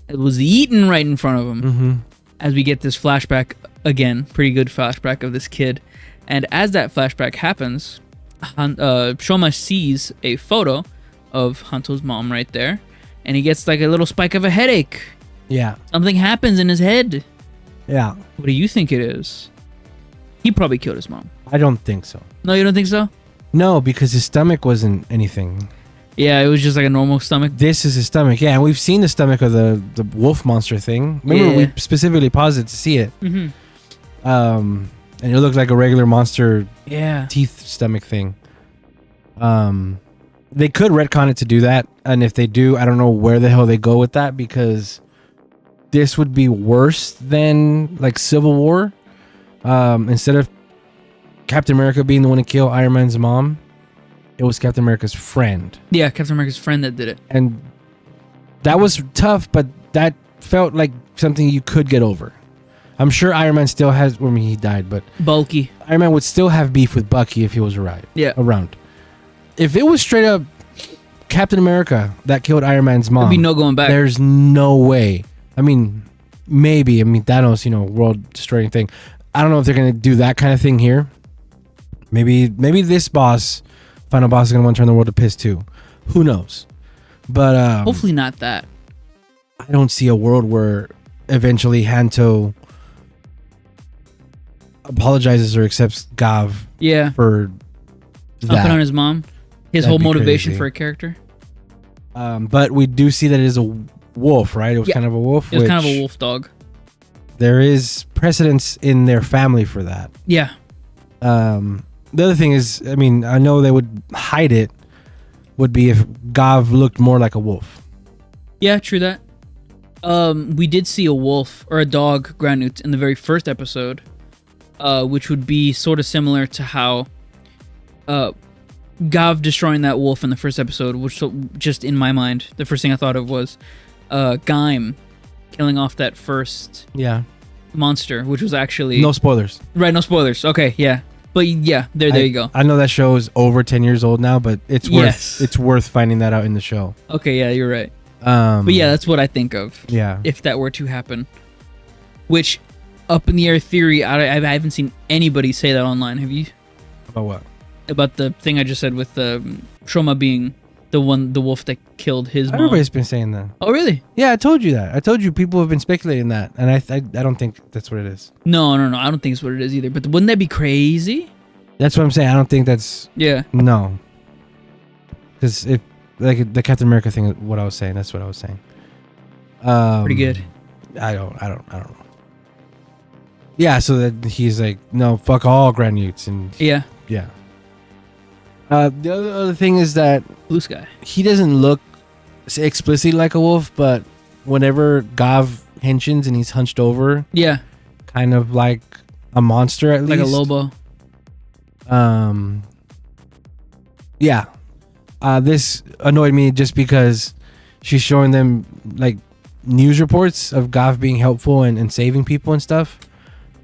was eaten right in front of him. Mm-hmm. As we get this flashback again, pretty good flashback of this kid. And as that flashback happens, Shoma sees a photo of Hanto's mom right there, and he gets like a little spike of a headache. Yeah. Something happens in his head. Yeah. What do you think it is? He probably killed his mom. I don't think so. No, you don't think so? No, because his stomach wasn't anything. Yeah, it was just like a normal stomach. This is his stomach. Yeah, and we've seen the stomach of the wolf monster thing. Remember, we specifically paused it to see it. Mm-hmm. And it looked like a regular monster teeth stomach thing. They could retcon it to do that, and if they do, I don't know where the hell they go with that, because this would be worse than like Civil War. Instead of Captain America being the one to kill Iron Man's mom, it was Captain America's friend. Yeah, Captain America's friend that did it. And that was tough, but that felt like something you could get over. I'm sure Iron Man still has, he died, but bulky. Iron Man would still have beef with Bucky if he was around. If it was straight up Captain America that killed Iron Man's mom, there'd be no going back. There's no way. I mean, maybe. Thanos, world destroying thing. I don't know if they're gonna do that kind of thing here. Maybe this final boss is gonna want to turn the world to piss too. Who knows? But hopefully not that. I don't see a world where eventually Hanto apologizes or accepts Gavv. Yeah. For dumping on his mom. His whole motivation crazy for a character. But we do see that it is a wolf, right? It was kind of a wolf. It was kind of a wolf dog. There is precedence in their family for that. Yeah. The other thing is, I know they would hide it, would be if Gavv looked more like a wolf. Yeah, true that. We did see a wolf or a dog Granoots in the very first episode, which would be sort of similar to how Gavv destroying that wolf in the first episode, which just in my mind, the first thing I thought of was Gaim killing off that first monster, which was actually... No spoilers. Right, no spoilers. Okay, yeah. But yeah, there you go. I know that show is over 10 years old now, but it's worth finding that out in the show. Okay, yeah, you're right. But yeah, that's what I think of. Yeah. If that were to happen. Which, up in the air theory, I haven't seen anybody say that online. Have you? About what? About the thing I just said with Shoma being the wolf that killed his mom. Everybody's been saying that. Oh, really? Yeah, I told you that. I told you people have been speculating that, and I don't think that's what it is. No, I don't think it's what it is either. But wouldn't that be crazy? That's what I'm saying. I don't think that's... Yeah. No. Because if... Like the Captain America thing, what I was saying. That's what I was saying. Pretty good. I don't know. Yeah, so that he's like, no, fuck all Granutes, and Yeah. yeah. The other thing is that Blue Sky. he doesn't look explicitly like a wolf, but whenever Gavv henshins and he's hunched over, Yeah. kind of like a monster at Like least. a lobo. Yeah. This annoyed me just because she's showing them like news reports of Gavv being helpful and saving people and stuff,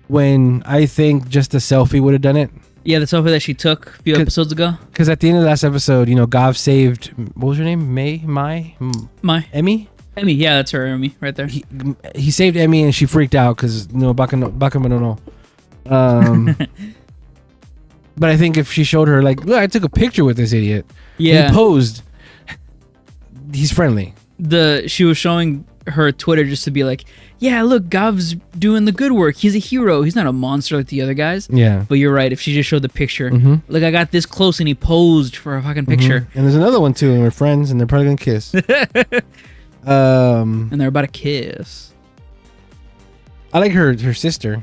when I think just a selfie would have done it. Yeah, the selfie that she took a few episodes ago. Because at the end of the last episode, you know, Gavv saved, what was her name? Emmy? Emmy, yeah, that's her, Emmy, right there. He saved Emmy and she freaked out because, you know, Baka no no. But I think if she showed her, like, look, I took a picture with this idiot. Yeah. He posed. He's friendly. She was showing her Twitter just to be like, yeah, look, Gav's doing the good work. He's a hero. He's not a monster like the other guys. Yeah. But you're right. If she just showed the picture, Mm-hmm. look, I got this close and he posed for a fucking picture. And there's another one too, and we're friends, and they're probably gonna kiss. And they're about to kiss. I like her sister.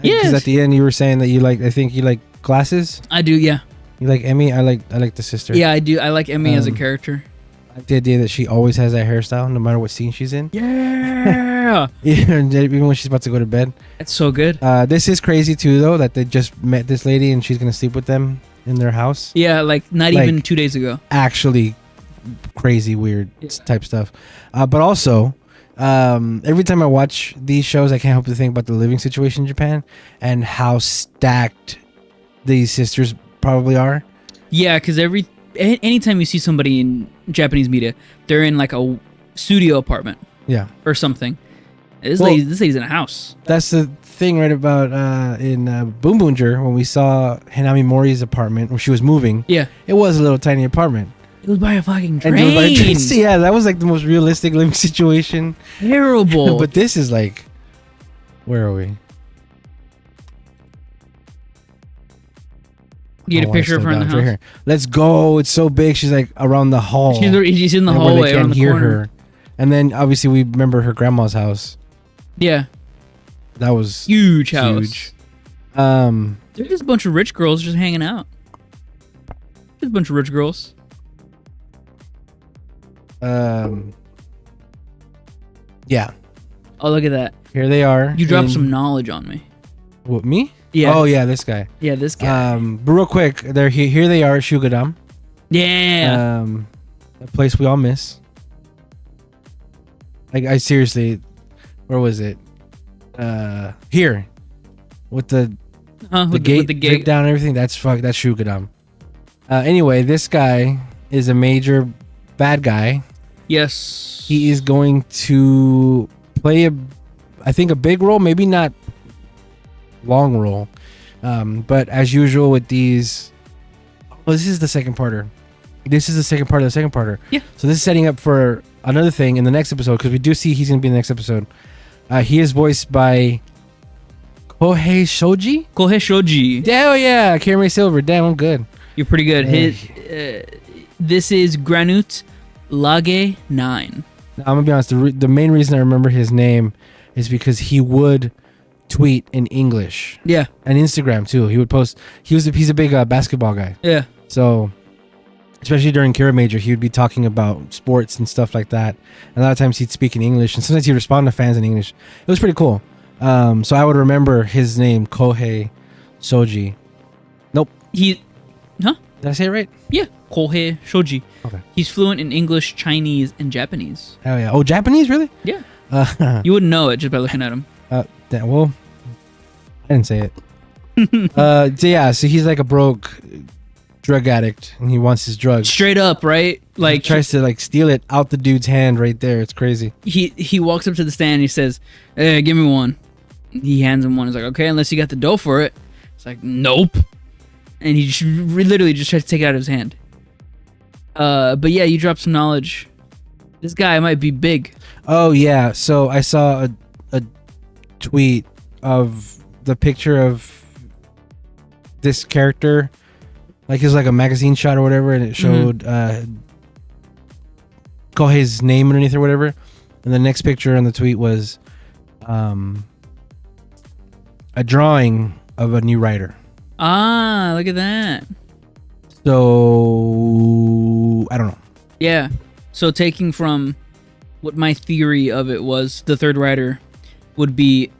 Yes. Because at the end you were saying that you like, I think you like glasses. I do, yeah. You like Emmy. I like the sister. Yeah, I do. I like Emmy as a character. I like the idea that she always has that hairstyle, no matter what scene she's in. Yeah. Even when she's about to go to bed. That's so good. This is crazy too, though, that they just met this lady and she's gonna sleep with them in their house. Yeah, like not Like, even 2 days ago. Actually, crazy, weird Yeah. type stuff. But also, every time I watch these shows, I can't help but think about the living situation in Japan and how stacked these sisters probably are. Yeah, because anytime you see somebody in Japanese media, they're in like a studio apartment Yeah, or something. This Well- lady's in a house. that's the thing right about in Boonboomger when we saw Hanami Mori's apartment when she was moving. Yeah. It was a little tiny apartment. It was by a fucking And it was by a train. train. Yeah, that was like the most realistic living situation. Terrible. But this is like, where are we? You get Oh, a picture I of her in the stepped down. house. It's right here. Let's go. It's so big. She's like around the hall. She's in the and where hallway they around can't the hear corner. her. And then obviously we remember her grandma's house. Yeah, That was huge house. huge. Um, They're just a bunch of rich girls just hanging out. Just a bunch of rich girls. yeah. Oh, look at that. Here they are. You dropped in- some knowledge on me. What, me? Yeah. Oh yeah, this guy. Yeah, this guy. But real quick, they're here. They are, Shugadam. Yeah. A place we all miss. Like, I seriously, where was it? Here, with the with gate, with the drip gate. down and everything. That's Shugadam. Anyway, this guy is a major bad guy. Yes. He is going to play I think a big role, maybe not long role, but as usual with these. Oh, this is the second parter. This is the second part of the second parter. Yeah. So this is setting up for another thing in the next episode, because we do see he's going to be in the next episode. He is voiced by Kohei Shoji. Kohei Shoji. Hell yeah, Karen Silver. Damn, I'm good. You're pretty good. Hey. This is Granut Lage 9. Now, I'm gonna be honest. The main reason I remember his name is because he would tweet in English Yeah. and Instagram too. He would post. He's a big basketball guy. Yeah. So, especially during Kira Major, he would be talking about sports and stuff like that. And a lot of times he'd speak in English, and sometimes he'd respond to fans in English. It was pretty cool. So I would remember his name, Kohei Shoji. Nope. Did I say it right? Yeah. Kohei Shoji. Okay. He's fluent in English, Chinese, and Japanese. Hell yeah. Oh, Japanese, really? Yeah. You You wouldn't know it just by looking at him. well, I didn't say it. So yeah, so he's like a broke drug addict, and he wants his drugs. Straight up, right? Like He tries to like steal it out the dude's hand right there. It's crazy. he walks up to the stand and he says, "Hey, give me one." He hands him one. He's like, "Okay, unless you got the dough for it." It's like, "Nope." And he just literally just tries to take it out of his hand. But yeah, you dropped some knowledge. This guy might be big. Oh yeah, so I saw a tweet of the picture of this character, like it was like a magazine shot or whatever, and it showed Kohei's name underneath or whatever. And the next picture on the tweet was a drawing of a new writer. Ah, look at that. So I don't know. Yeah. So taking from what my theory of it was, the third rider would be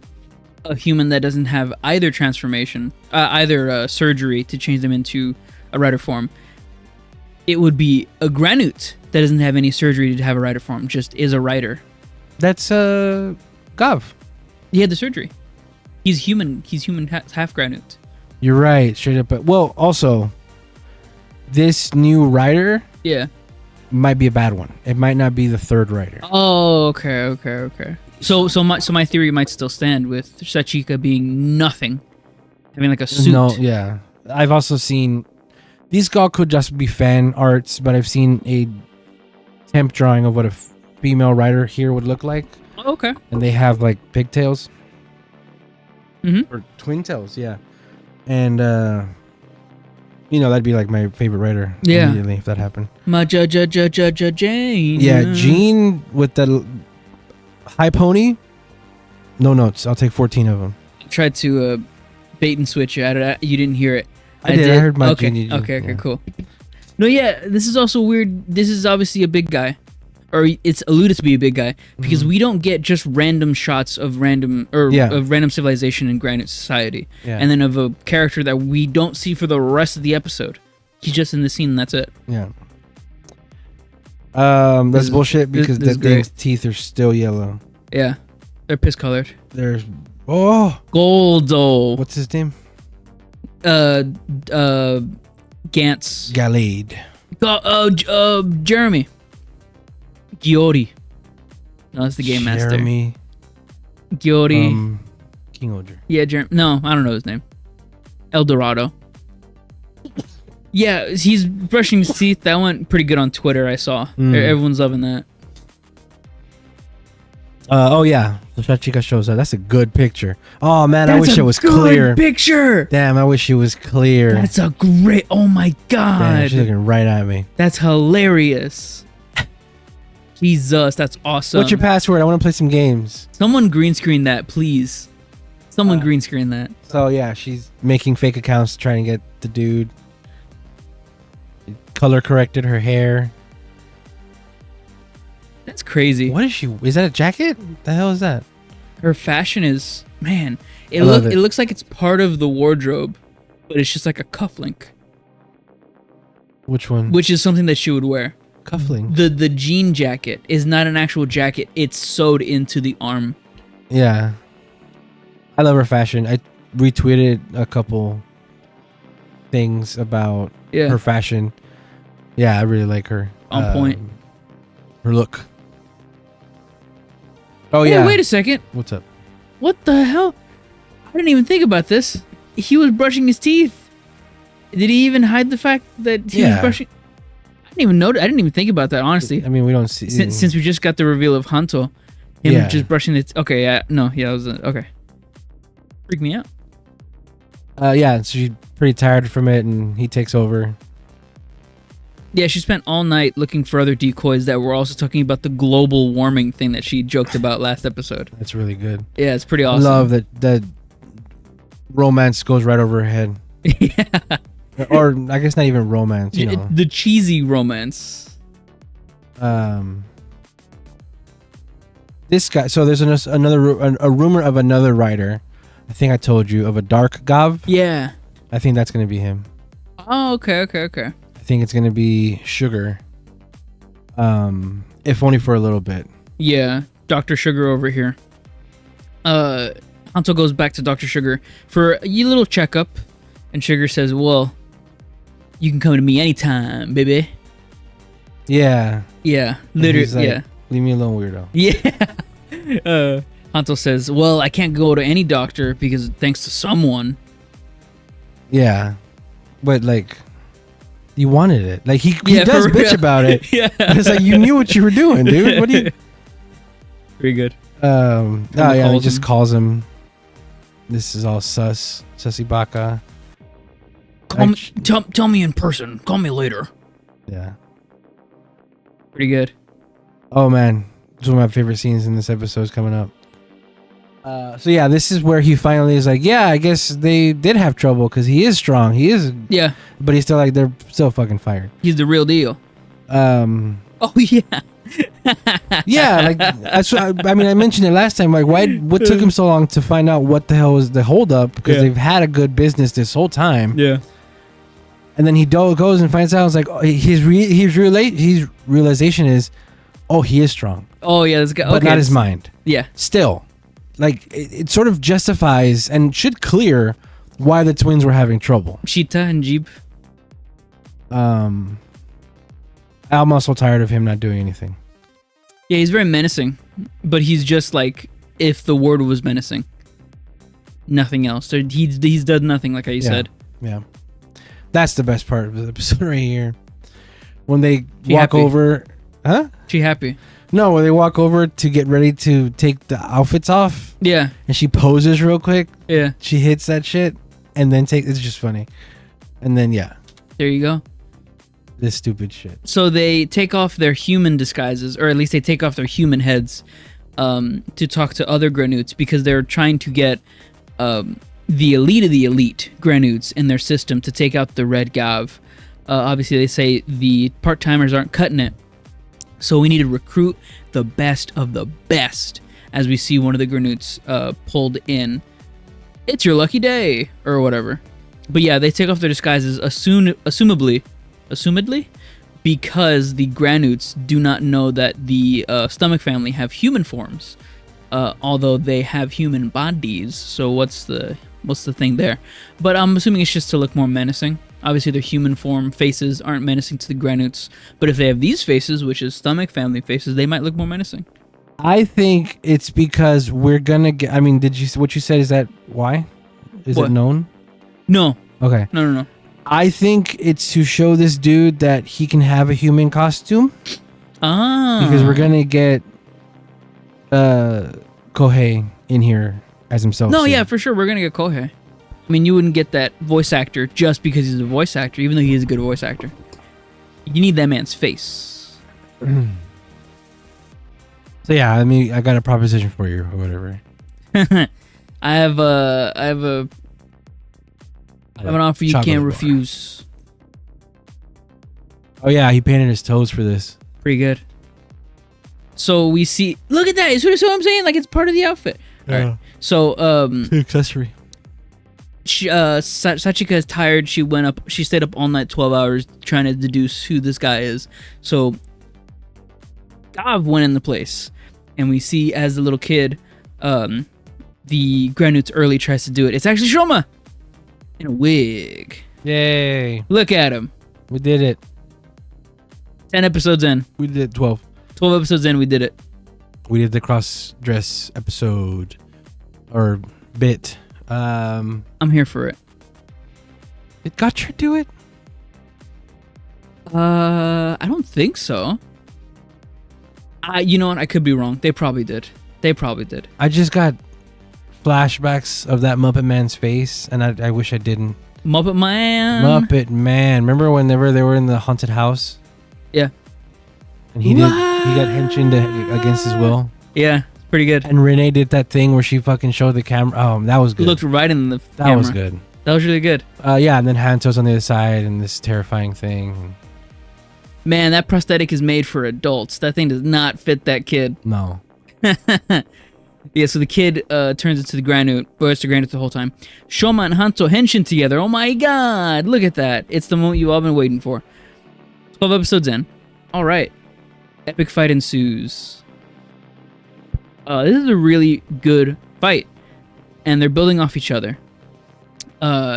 a human that doesn't have either transformation, surgery to change them into a rider form. It would be a Granute that doesn't have any surgery to have a rider form, just is a rider. That's Gavv. He had the surgery. He's human. He's human half Granute. You're right, straight up. But well, also, this new writer might be a bad one. It might not be the third writer. Oh, okay. So my theory might still stand with Sachika being nothing, having like a suit. No, yeah. I've also seen these all could just be fan arts, but I've seen a temp drawing of what a female writer here would look like. Okay. And they have like pigtails. Mm-hmm. Or twin tails, yeah. And that'd be like my favorite writer immediately if that happened. My Jane. Yeah, Jean with the high pony. No notes. I'll take 14 of them. I tried to bait and switch you. You didn't hear it. I did. I heard my okay. Jean. Okay, cool. No, yeah, this is also weird. This is obviously a big guy. Or it's alluded to be a big guy because we don't get just random shots of random civilization in Granite Society, and then of a character that we don't see for the rest of the episode. He's just in the scene and that's it. Yeah. That's bullshit because the thing's teeth are still yellow. Yeah, they're piss colored. There's Goldo. What's his name? Gantz. Galade. Jeremy. Giori. No, that's the game master. Jeremy. Giori. King Oger. Yeah, no, I don't know his name. El Dorado. Yeah, he's brushing his teeth. That went pretty good on Twitter, I saw. Everyone's loving that. Oh, yeah. The Sachika shows up. That's a good picture. Oh, man, I wish it was clear. Picture. Damn, I wish it was clear. That's a great... Oh, my God. Damn, she's looking right at me. That's hilarious. Jesus, that's awesome. What's your password? I want to play some games. Someone green screen that, please. Someone green screen that. So, yeah, she's making fake accounts trying to get the dude. Color corrected her hair. That's crazy. What is she? Is that a jacket? The hell is that? Her fashion is... Man, it looks like it's part of the wardrobe, but it's just like a cufflink. Which one? Which is something that she would wear. Cufflink? The jean jacket is not an actual jacket. It's sewed into the arm. Yeah. I love her fashion. I retweeted a couple things about her fashion. Yeah, I really like her. On point. Her look. Oh, hey, yeah. Wait a second. What's up? What the hell? I didn't even think about this. He was brushing his teeth. Did he even hide the fact that he was brushing? I didn't even know. I didn't even think about that, honestly. I mean, we don't see... Since we just got the reveal of Hanto. Him just brushing it. Okay, yeah. No, yeah, it was... okay. Freak me out. Yeah, so she's pretty tired from it, and he takes over. Yeah, she spent all night looking for other decoys that were also talking about the global warming thing that she joked about last episode. That's really good. Yeah, it's pretty awesome. I love that romance goes right over her head. Yeah. Or I guess not even romance, you know. The cheesy romance. This guy, so there's a rumor of another writer. I think I told you, of a dark Gavv. Yeah. I think that's going to be him. Oh, okay. I think it's going to be Sugar. If only for a little bit. Yeah, Dr. Sugar over here. Hanto goes back to Dr. Sugar for a little checkup, and Sugar says, well, you can come to me anytime, baby. Yeah. Yeah, literally, like, leave me alone, weirdo. Yeah. Hanto says, well, I can't go to any doctor because thanks to someone. Yeah. But, like, you wanted it. Like, he does bitch about it. Yeah. But it's like, you knew what you were doing, dude. What do you... Pretty good. He just calls him. This is all sus. Sussy Baka. Tell me in person. Call me later. Yeah. Pretty good. Oh, man. It's one of my favorite scenes in this episode is coming up. So yeah, this is where he finally is like, yeah, I guess they did have trouble because he is strong. He is, Yeah, but he's still like they're still fucking fired. he's the real deal. Oh yeah. Yeah, like that's what, I mean. I mentioned it last time. Like, what took him so long to find out what the hell was the holdup? Because they've had a good business this whole time. Yeah. And then he goes and finds out. It's like his realization is, oh, he is strong, Oh yeah, this guy. but Okay, not his mind. Yeah. Still, like it sort of justifies and should clear why the twins were having trouble. Cheetah and Jeep. I'm also tired of him not doing anything. Yeah, he's very menacing, but he's just like if the word was menacing. Nothing else. He's done nothing, like I said. Yeah. That's the best part of the episode right here. When they She walk happy? over. Huh? She happy. No, when they walk over to get ready to take the outfits off Yeah. and she poses real quick. Yeah. She hits that shit and then it's just funny. And then, yeah, There you go. this stupid shit. So they take off their human disguises, or at least they take off their human heads, to talk to other Granoots because they're trying to get the elite of the elite Granoots in their system to take out the Red Gavv. Obviously, they say the part-timers aren't cutting it, so we need to recruit the best of the best. As we see one of the Granoots pulled in, it's your lucky day or whatever. But yeah, they take off their disguises, assumedly, because the Granoots do not know that the Stomach family have human forms, although they have human bodies. So what's the thing there? But I'm assuming it's just to look more menacing. Obviously, their human form faces aren't menacing to the Granoots, but if they have these faces, which is Stomach family faces, they might look more menacing. I think it's because we're gonna get. I mean, what you said? Is that why? Is What? it known? No, Okay. no. I think it's to show this dude that he can have a human costume Ah, because we're gonna get Kohei in here as himself. No, soon. yeah, for sure, we're gonna get Kohei. I mean, you wouldn't get that voice actor just because he's a voice actor, even though he is a good voice actor. You need that man's face. So yeah, I mean, I got a proposition for you or whatever. I have an offer you Chocolate can't bar. refuse. Oh yeah, he painted his toes for this. Pretty good. So we see. Look at that. Is what I'm saying? Like it's part of the outfit. All right. So Accessory. Sachika is tired. She stayed up all night, 12 hours, trying to deduce who this guy is. So Gavv went in the place, and we see as the little kid, the Granoots early tries to do it. It's actually Shoma in a wig. Yay. Look at him. We did it. 10 episodes in. We did 12. 12 episodes in, we did it. We did the cross-dress episode. Or bit. I'm here for it. Did Gotcha do it? I don't think so. You know what? I could be wrong. They probably did. I just got flashbacks of that Muppet Man's face, and I wish I didn't. Muppet Man. Muppet Man. Remember whenever they were in the haunted house? Yeah. And he got henched against his will. Yeah, it's pretty good. And Renee did that thing where she fucking showed the camera. Oh, that was good. Looked right in the that camera. was good. That was really good. Yeah, and then Hanto's on the other side, and this terrifying thing. Man, that prosthetic is made for adults. That thing does not fit that kid. No. Yeah, so the kid turns into the Granoot, but it's the Granoot the whole time. Shoma and Hanto henshin together. Oh my god, look at that. It's the moment you've all been waiting for. 12 episodes in. All right. Epic fight ensues. This is a really good fight, and they're building off each other.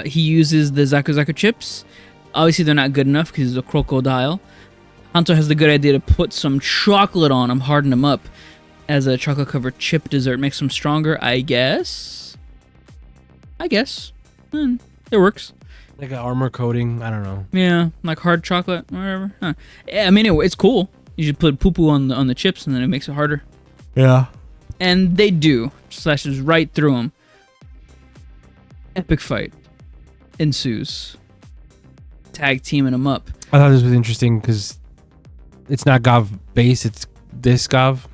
He uses the Zaku Zaku chips. Obviously, they're not good enough because he's a crocodile. Hanto has the good idea to put some chocolate on him, harden him up as a chocolate-covered chip dessert. Makes him stronger, I guess. It works. Like an armor coating. I don't know. Yeah, like hard chocolate, whatever. Huh. Yeah, I mean, it's cool. You should put poo-poo on the chips, and then it makes it harder. Yeah. And they do. Slashes right through him. Epic fight ensues. Tag teaming him up. I thought this was interesting because it's not Gavv base, it's this Gavv.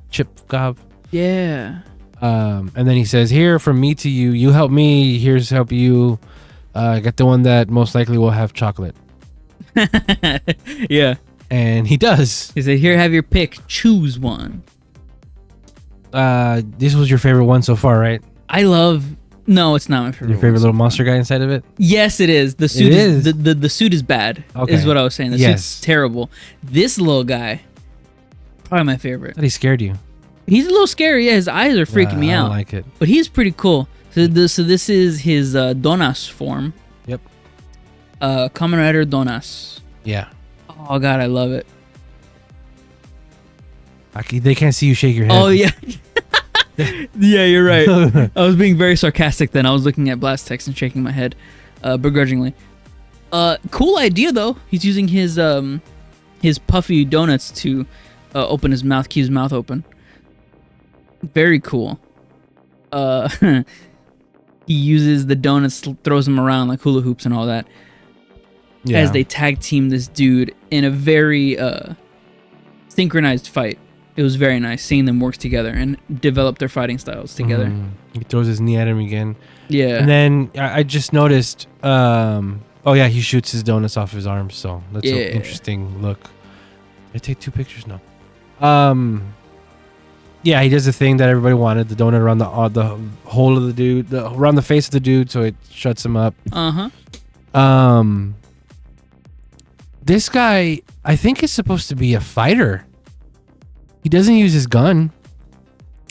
Chip Gavv. Yeah. And then he says, "Here, from me to you. You help me. Here's help you. Get the one that most likely will have chocolate." Yeah. And he does. He said, "Here, have your pick. Choose one." This was your favorite one so far, right? No, it's not my favorite. Your favorite one. little monster guy inside of it? Yes, it is. The suit is the suit is bad. Okay. Is what I was saying. The suit's terrible. This little guy, probably my favorite. I thought he scared you. He's a little scary. Yeah, his eyes are freaking me I out. don't like it. But he's pretty cool. So this is his Donas form. Yep. Kamen Rider Donas. Yeah. Oh god, I love it. They can't see you shake your head. Oh yeah. Yeah, you're right. I was being very sarcastic then. I was looking at Blast Text and shaking my head begrudgingly. Cool idea though. He's using his puffy donuts to open his mouth, keep his mouth open. Very cool. He uses the donuts, throws them around like hula hoops and all that. Yeah. As they tag team this dude in a very synchronized fight. It was very nice seeing them work together and develop their fighting styles together. He throws his knee at him again. Yeah. And then I just noticed, oh yeah, he shoots his donuts off his arms. So that's an interesting look. I take 2 pictures now. Yeah, he does the thing that everybody wanted, the donut around the hole of the dude, around the face of the dude, so it shuts him up. This guy, I think, is supposed to be a fighter. He doesn't use his gun.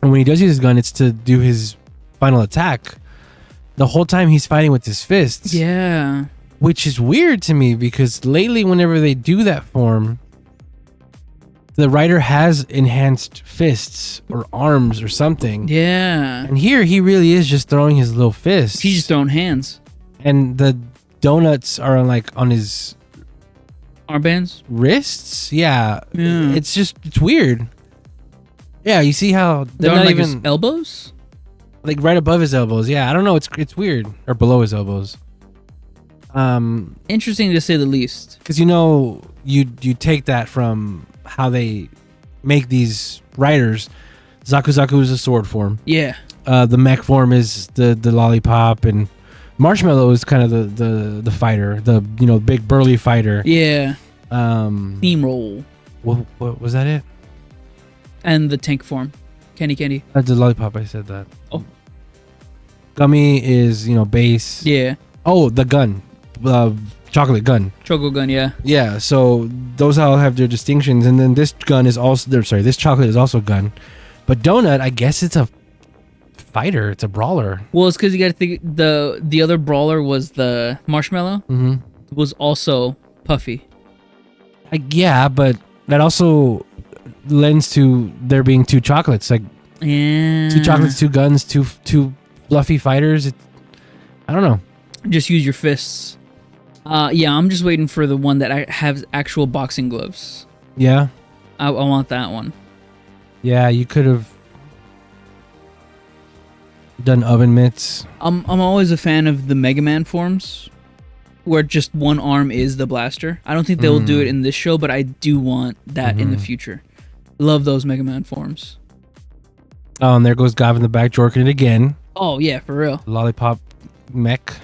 And when he does use his gun, it's to do his final attack. The whole time he's fighting with his fists. Yeah. Which is weird to me because lately whenever they do that form, the rider has enhanced fists or arms or something. Yeah. And here he really is just throwing his little fists. He's just throwing hands. And the donuts are on his armbands? Wrists? Yeah. It's weird. Yeah, you see how they're not like even his elbows? Like right above his elbows. Yeah, I don't know. It's weird. Or below his elbows. Interesting to say the least. Because you take that from how they make these riders. Zaku Zaku is a sword form. Yeah. The mech form is the lollipop, and Marshmallow is kind of the fighter, the big burly fighter. Yeah. Steamroll. What was that it? And the tank form, Candy. That's the lollipop. I said that. Oh. Gummy is base. Yeah. Oh, the gun, chocolate gun. Choco gun, yeah. Yeah. So those all have their distinctions, and then this gun is also. This chocolate is also gun, but donut, I guess it's a fighter. It's a brawler. Well, it's because you got to think the other brawler was the Marshmallow. Mm-hmm. Was also puffy. Yeah, but that also lends to there being 2 chocolates. Like 2 chocolates, 2 guns, two fluffy fighters. I don't know. Just use your fists. Yeah, I'm just waiting for the one that has actual boxing gloves. Yeah. I want that one. Yeah, you could have done oven mitts. I'm always a fan of the Mega Man forms, where just one arm is the blaster. I don't think they will do it in this show, but I do want that in the future. Love those Mega Man forms. Oh, and there goes Gavv in the back, jorking it again. Oh yeah, for real. Lollipop mech.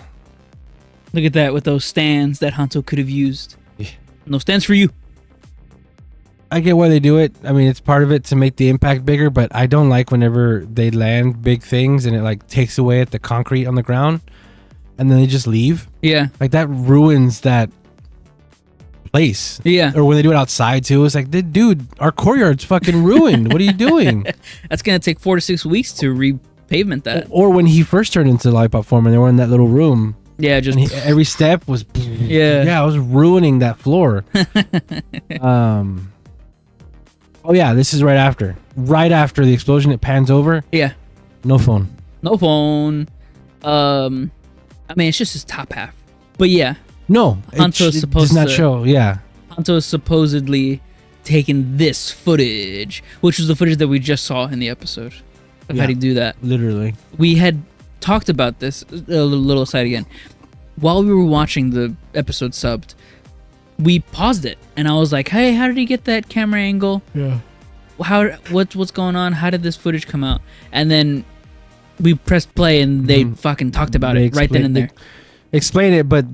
Look at that with those stands that Hanzo could have used. Yeah. No stands for you. I get why they do it. I mean, it's part of it to make the impact bigger, but I don't like whenever they land big things and it takes away at the concrete on the ground and then they just leave. Yeah. Like that ruins that place. Yeah. Or when they do it outside too, it's like, dude, our courtyard's fucking ruined. What are you doing? That's going to take 4 to 6 weeks to repavement that. Or when he first turned into lollipop form and they were in that little room. Yeah, just every step was yeah, I was ruining that floor. Oh yeah, this is right after the explosion. It pans over. Yeah, no phone. I mean, it's just his top half. But yeah, no, Hanzo is supposed does not show. Yeah, Hanzo is supposedly taking this footage, which was the footage that we just saw in the episode of how to do that. Literally, we had talked about this. A little aside again. While we were watching the episode subbed, we paused it, and I was like, "Hey, how did he get that camera angle?" Yeah. what's going on? How did this footage come out? And then we pressed play and they fucking talked about it right then and there. Explain it, but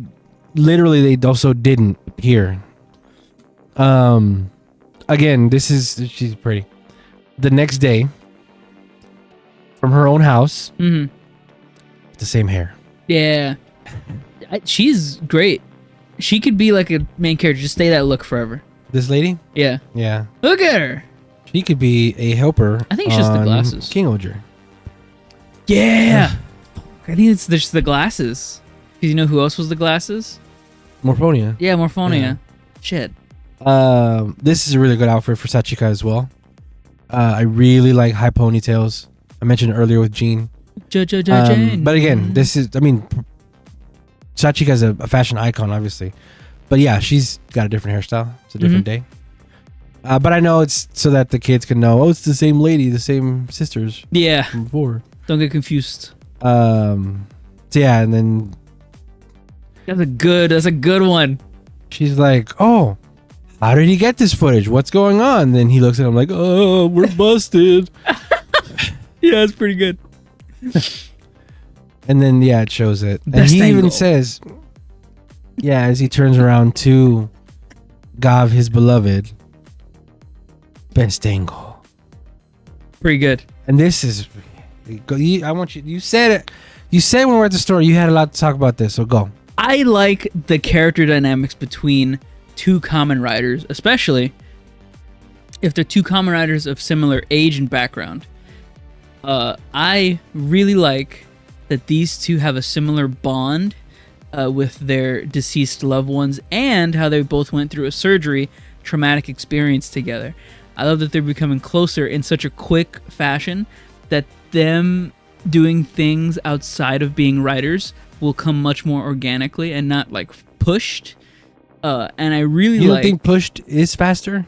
literally they also didn't here. Again, she's pretty. The next day, from her own house, the same hair. Yeah, she's great. She could be like a main character. Just stay that look forever. This lady? Yeah. Yeah. Look at her. She could be a helper. I think it's just the glasses. King Oger. Yeah. I think it's just the glasses. Because you know who else was the glasses? Morphonia. Yeah, Morphonia. Yeah. Shit. This is a really good outfit for Sachika as well. I really like high ponytails. I mentioned it earlier with Jean. But again, Sachika's a fashion icon, obviously. But yeah, she's got a different hairstyle. It's a different day. But I know it's so that the kids can know, it's the same lady, the same sisters. Yeah. From before. Don't get confused. So yeah, and then that's a good one. She's like, oh, how did he get this footage? What's going on? Then he looks at him like, oh, we're busted. Yeah, it's pretty good. And then yeah, it shows it. Best and he angle. even says, yeah, as he turns around to Gavv, his beloved, best angle. Pretty good. And this is, I want you. You said it. You said when we were at the store, you had a lot to talk about this. So go. I like the character dynamics between two Kamen riders, especially if they're two Kamen riders of similar age and background. I really like that these two have a similar bond with their deceased loved ones, and how they both went through a surgery, traumatic experience together. I love that they're becoming closer in such a quick fashion that them doing things outside of being writers will come much more organically and not like pushed. And I really You don't think pushed is faster?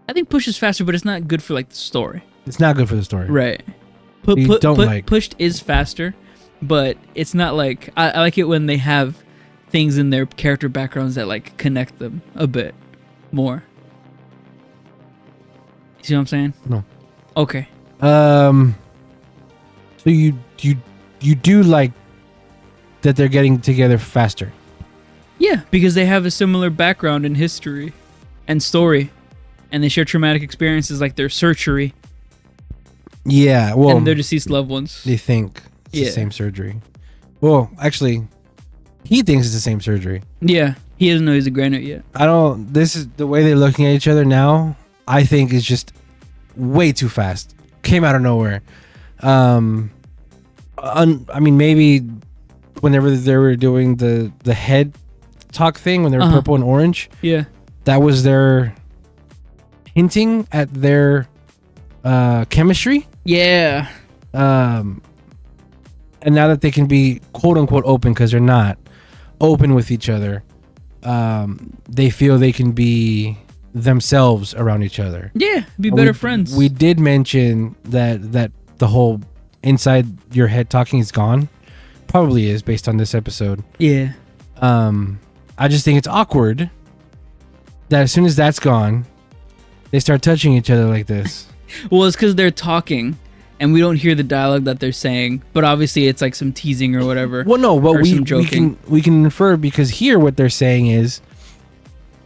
I think push is faster, but it's not good for like the story. It's not good for the story. Right. Pushed is faster, but it's not like I like it when they have things in their character backgrounds that like connect them a bit more. You see what I'm saying? No. Okay. So you do like that they're getting together faster. Yeah, because they have a similar background in history and story, and they share traumatic experiences like their surgery. Yeah, well, and their deceased loved ones. They think it's the same surgery. Well, actually, he thinks it's the same surgery. Yeah, he doesn't know he's a granite yet. This is the way they're looking at each other now. I think is just way too fast. Came out of nowhere. I mean, maybe whenever they were doing the head talk thing when they were purple and orange. Yeah, that was their hinting at their chemistry. Yeah. And now that they can be quote unquote open, because they're not open with each other, they feel they can be themselves around each other. Yeah, be better friends. We did mention that the whole inside your head talking is gone. Probably is based on this episode. Yeah. I just think it's awkward that as soon as that's gone, they start touching each other like this. Well, it's because they're talking and we don't hear the dialogue that they're saying, but obviously it's like some teasing or whatever. Well, no, but we can infer, because here what they're saying is,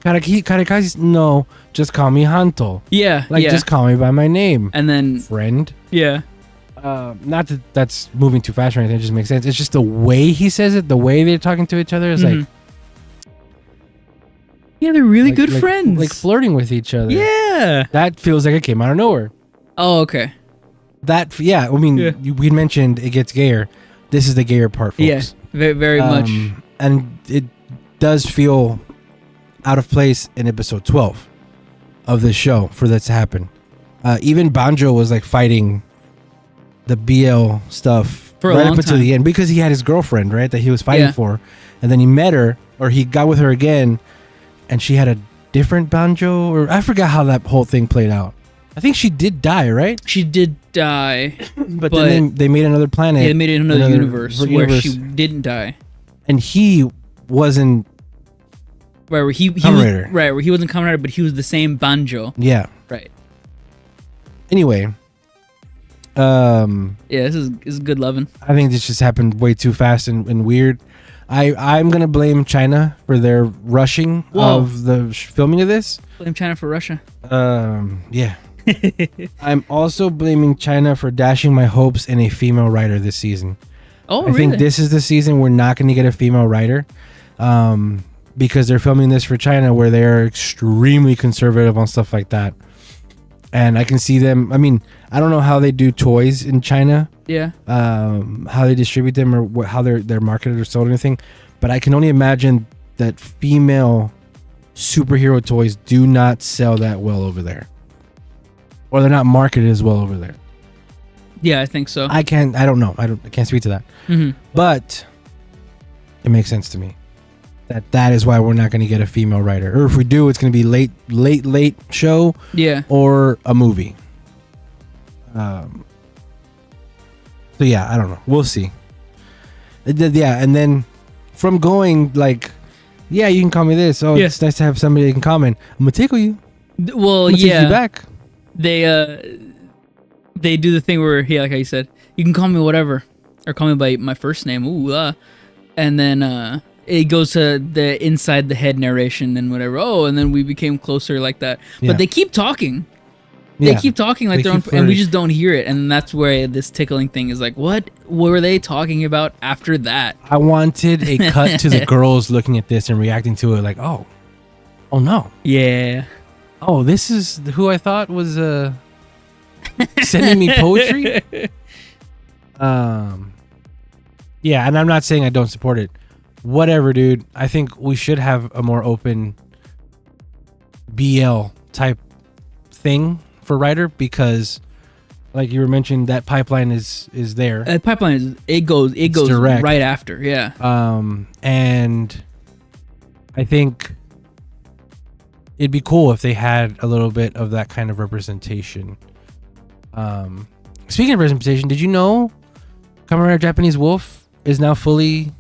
Karekazi, no, just call me Hanto. Yeah, just call me by my name. And then friend. Yeah. Not that that's moving too fast or anything. It just makes sense. It's just the way he says it, the way they're talking to each other is like. Yeah, they're really good friends. Like flirting with each other. Yeah. That feels like it came out of nowhere. Oh, okay. I mean, we mentioned it gets gayer. This is the gayer part, folks. Yeah, very, very much. And it does feel out of place in episode 12 of this show for that to happen. Even Banjo was like fighting the BL stuff for right up until the end, because he had his girlfriend, right, that he was fighting for, and then he met her, or he got with her again, and she had a different Banjo, or I forgot how that whole thing played out. I think she did die, right? She did die, but then they made another planet. Yeah, they made another universe where she didn't die, and he wasn't. Right, where he was, right, where he wasn't Kamen Rider, but he was the same Banjo. Yeah. Right. Anyway, Yeah, this is good loving. I think this just happened way too fast and weird. I'm gonna blame China for their rushing of the filming of this. Blame China for Russia. Yeah. I'm also blaming China for dashing my hopes in a female writer this season. Oh, I think this is the season we're not going to get a female writer, because they're filming this for China, where they're extremely conservative on stuff like that. And I can see them. I mean, I don't know how they do toys in China. Yeah. How they distribute them, or how they're marketed or sold or anything. But I can only imagine that female superhero toys do not sell that well over there, or they're not marketed as well over there. Yeah, I think so. I don't know. I can't speak to that. Mm-hmm. But it makes sense to me that is why we're not going to get a female writer. Or if we do, it's going to be late show. Yeah. Or a movie. So yeah, I don't know. We'll see. Yeah, and then from going like, yeah, you can call me this. Oh, it's nice to have somebody that can comment. I'm gonna tickle you. Well, I'm gonna take you back. They do the thing where, like how you said, you can call me whatever, or call me by my first name. Ooh, and then it goes to the inside the head narration and whatever. Oh, and then we became closer like that. Yeah. But they keep talking. Yeah. They keep talking like they're on, and we just don't hear it. And that's where this tickling thing is like, what were they talking about after that? I wanted a cut to the girls looking at this and reacting to it like, oh no. Yeah. Oh, this is who I thought was sending me poetry. Yeah, and I'm not saying I don't support it. Whatever, dude. I think we should have a more open BL type thing for writer, because like you were mentioning, that pipeline is there. Pipeline goes direct. right after. Yeah. And I think it'd be cool if they had a little bit of that kind of representation. Speaking of representation, did you know Kamen Rider Japanese Wolf is now fully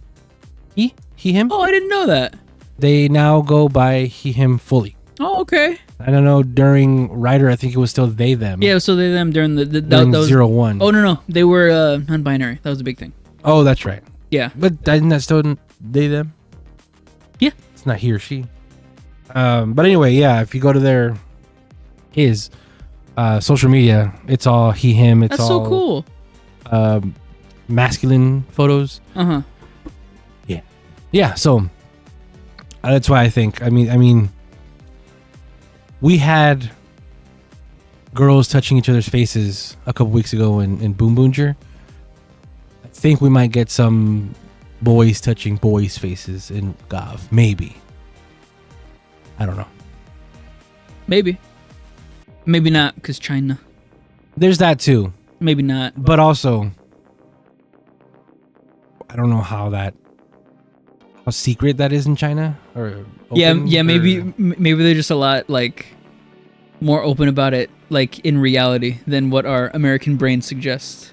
he, him? Oh, I didn't know that. They now go by he, him fully. Oh, okay. I don't know, during Rider, I think it was still they, them. Yeah, so they, them during during that was 0-1. Oh, no. They were non-binary. That was a big thing. Oh, that's right. Yeah. But isn't that still they, them? Yeah. It's not he or she. But anyway, yeah, if you go to his social media, it's all he, him. It's That's all so cool. Masculine photos. Uh-huh. Yeah, so that's why I think, I mean, we had girls touching each other's faces a couple weeks ago in Boonboomger. I think we might get some boys touching boys' faces in Gavv. Maybe. I don't know. Maybe not, because China. There's that too. Maybe not. But also, I don't know how secret that is in China, or maybe they're just a lot like more open about it, like in reality, than what our American brain suggests.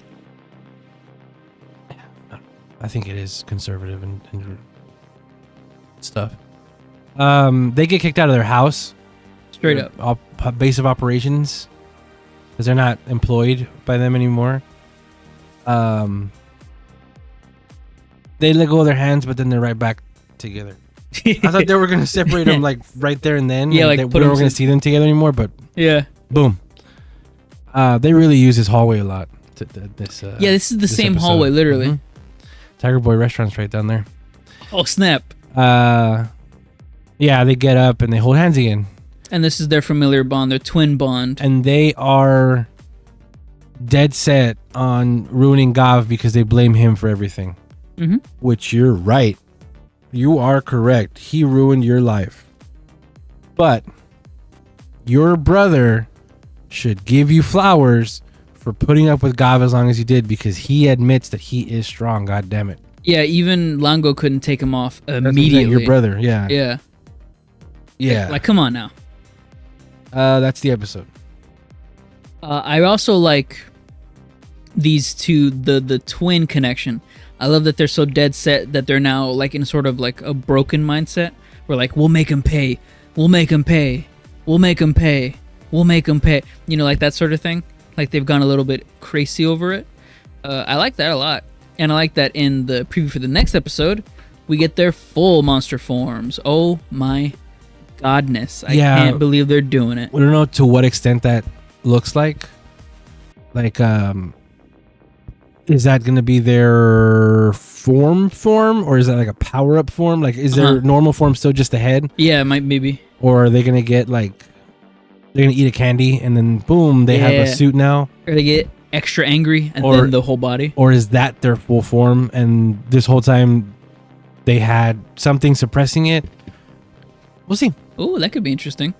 I think it is conservative and stuff. They get kicked out of their house, straight up, base of operations, because they're not employed by them anymore. They let go of their hands, but then they're right back together. I thought they were gonna separate them like right there and then. Yeah, and like we weren't gonna see them together anymore. But yeah, boom. They really use this hallway a lot. This is the same episode. hallway, literally. Mm-hmm. Tiger Boy restaurant's right down there. Oh snap! Yeah, they get up and they hold hands again. And this is their familiar bond, their twin bond. And they are dead set on ruining Gavv because they blame him for everything. Mm-hmm. Which you're right. You are correct. He ruined your life. But your brother should give you flowers for putting up with Gavv as long as you did, because he admits that he is strong. God damn it. Yeah, even Lango couldn't take him off immediately. Your brother, yeah. Yeah. Yeah. Like, come on now. That's the episode. I also like these two, the twin connection. I love that they're so dead set that they're now like in sort of like a broken mindset. We're like, we'll make him pay. We'll make him pay. We'll make him pay. We'll make him pay. You know, like that sort of thing. Like they've gone a little bit crazy over it. I like that a lot. And I like that in the preview for the next episode, we get their full monster forms. Oh my godness. I can't believe they're doing it. We don't know to what extent that looks like. Like, is that going to be their form, or is that like a power-up form? Like, is their normal form still just a head? Yeah, maybe. Or are they going to get like, they're going to eat a candy and then boom, they have a suit now? Or they get extra angry and then the whole body? Or is that their full form and this whole time they had something suppressing it? We'll see. Oh, that could be interesting.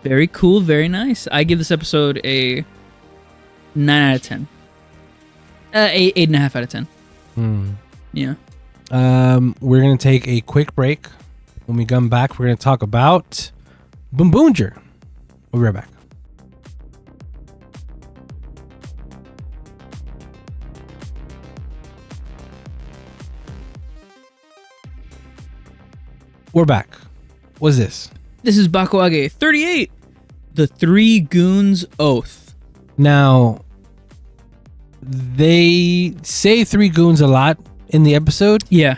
Very cool, very nice. I give this episode a 9 out of 10. 8.5 out of 10. Yeah. We're going to take a quick break. When we come back, we're going to talk about Boonboomger. We'll be right back. We're back. What's this? This is Bakuage 38, the Three Goons Oath. Now, they say Three Goons a lot in the episode. Yeah.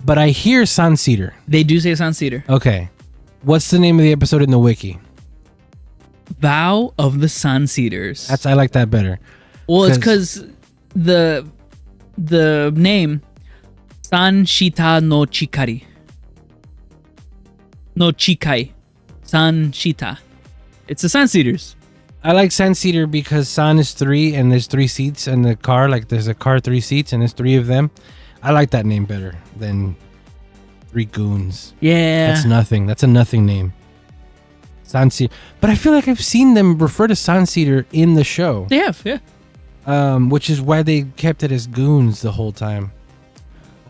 But I hear Sun Cedar. They do say Sun Cedar. Okay. What's the name of the episode in the wiki? Vow of the Sun Cedars. I like that better. Well, it's because the name San Shita no Chikari. No Chikai. San Shita. It's the Sun Cedars. I like Sun Cedar because San is 3 and there's 3 seats in the car. Like there's a car, 3 seats, and there's 3 of them. I like that name better than Three Goons. Yeah. That's nothing. That's a nothing name. Sun Cedar. But I feel like I've seen them refer to Sun Cedar in the show. They have, yeah. Which is why they kept it as Goons the whole time.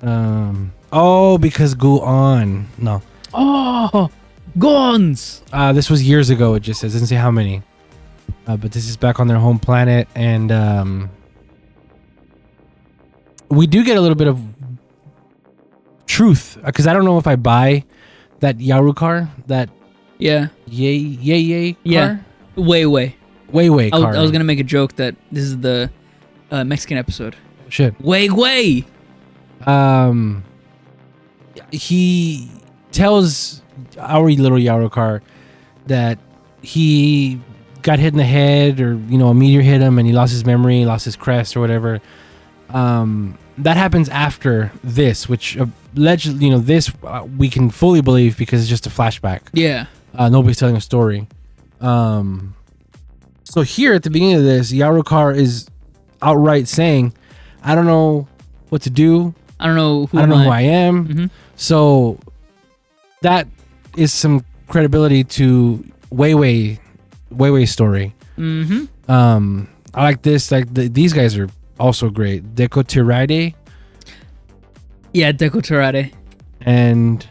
Because GOOO on. No. Oh, Gons. This was years ago. It just says. It doesn't say how many. But this is back on their home planet. And we do get a little bit of truth. Because I don't know if I buy that Yaru car. That yay car. Yeah. Way car. I was going to make a joke that this is the Mexican episode. Shit. Way. He tells our little Yaru car that he got hit in the head, or a meteor hit him and he lost his memory, lost his crest or whatever. That happens after this, which allegedly, this we can fully believe because it's just a flashback. Yeah. Nobody's telling a story. So here at the beginning of this, Yarukar is outright saying, I don't know what to do. I don't know who I am. Mm-hmm. So that is some credibility to Weiwei's story. Mm-hmm. I like this. These guys are also great. Deko Tirade. Yeah, Deko Tirade. And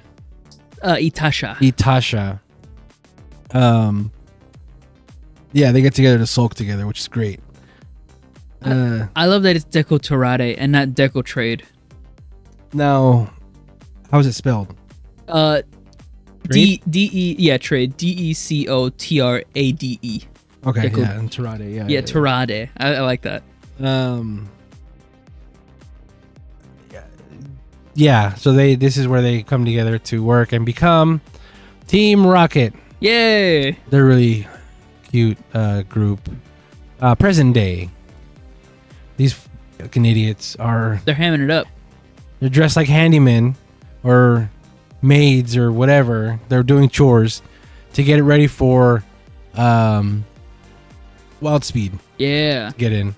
Itasha. Yeah, they get together to sulk together, which is great. I love that it's Deko Tirade and not Deko Trade. Now, how is it spelled? Trade. Trade. DECOTRADE. Okay, Deko. yeah, and Tirade, yeah. Tirade. I like that. Yeah, so this is where they come together to work and become Team Rocket. Yay! They're really cute group. Present day. These fucking idiots they're hamming it up. They're dressed like handymen or maids or whatever. They're doing chores to get it ready for Wild Speed. Yeah. Get in.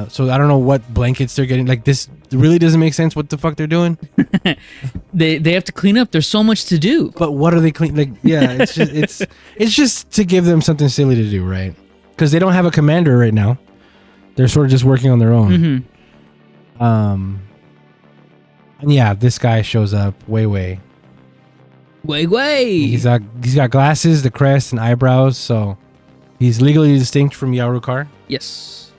So I don't know what blankets they're getting. Like, this really doesn't make sense what the fuck they're doing. They have to clean up. There's so much to do. But what are they clean? Like, yeah, it's just to give them something silly to do, right? Because they don't have a commander right now. They're sort of just working on their own. Mm-hmm. And yeah, this guy shows up. Way. He's got glasses, the crest, and eyebrows, so he's legally distinct from Yarukar. Yes.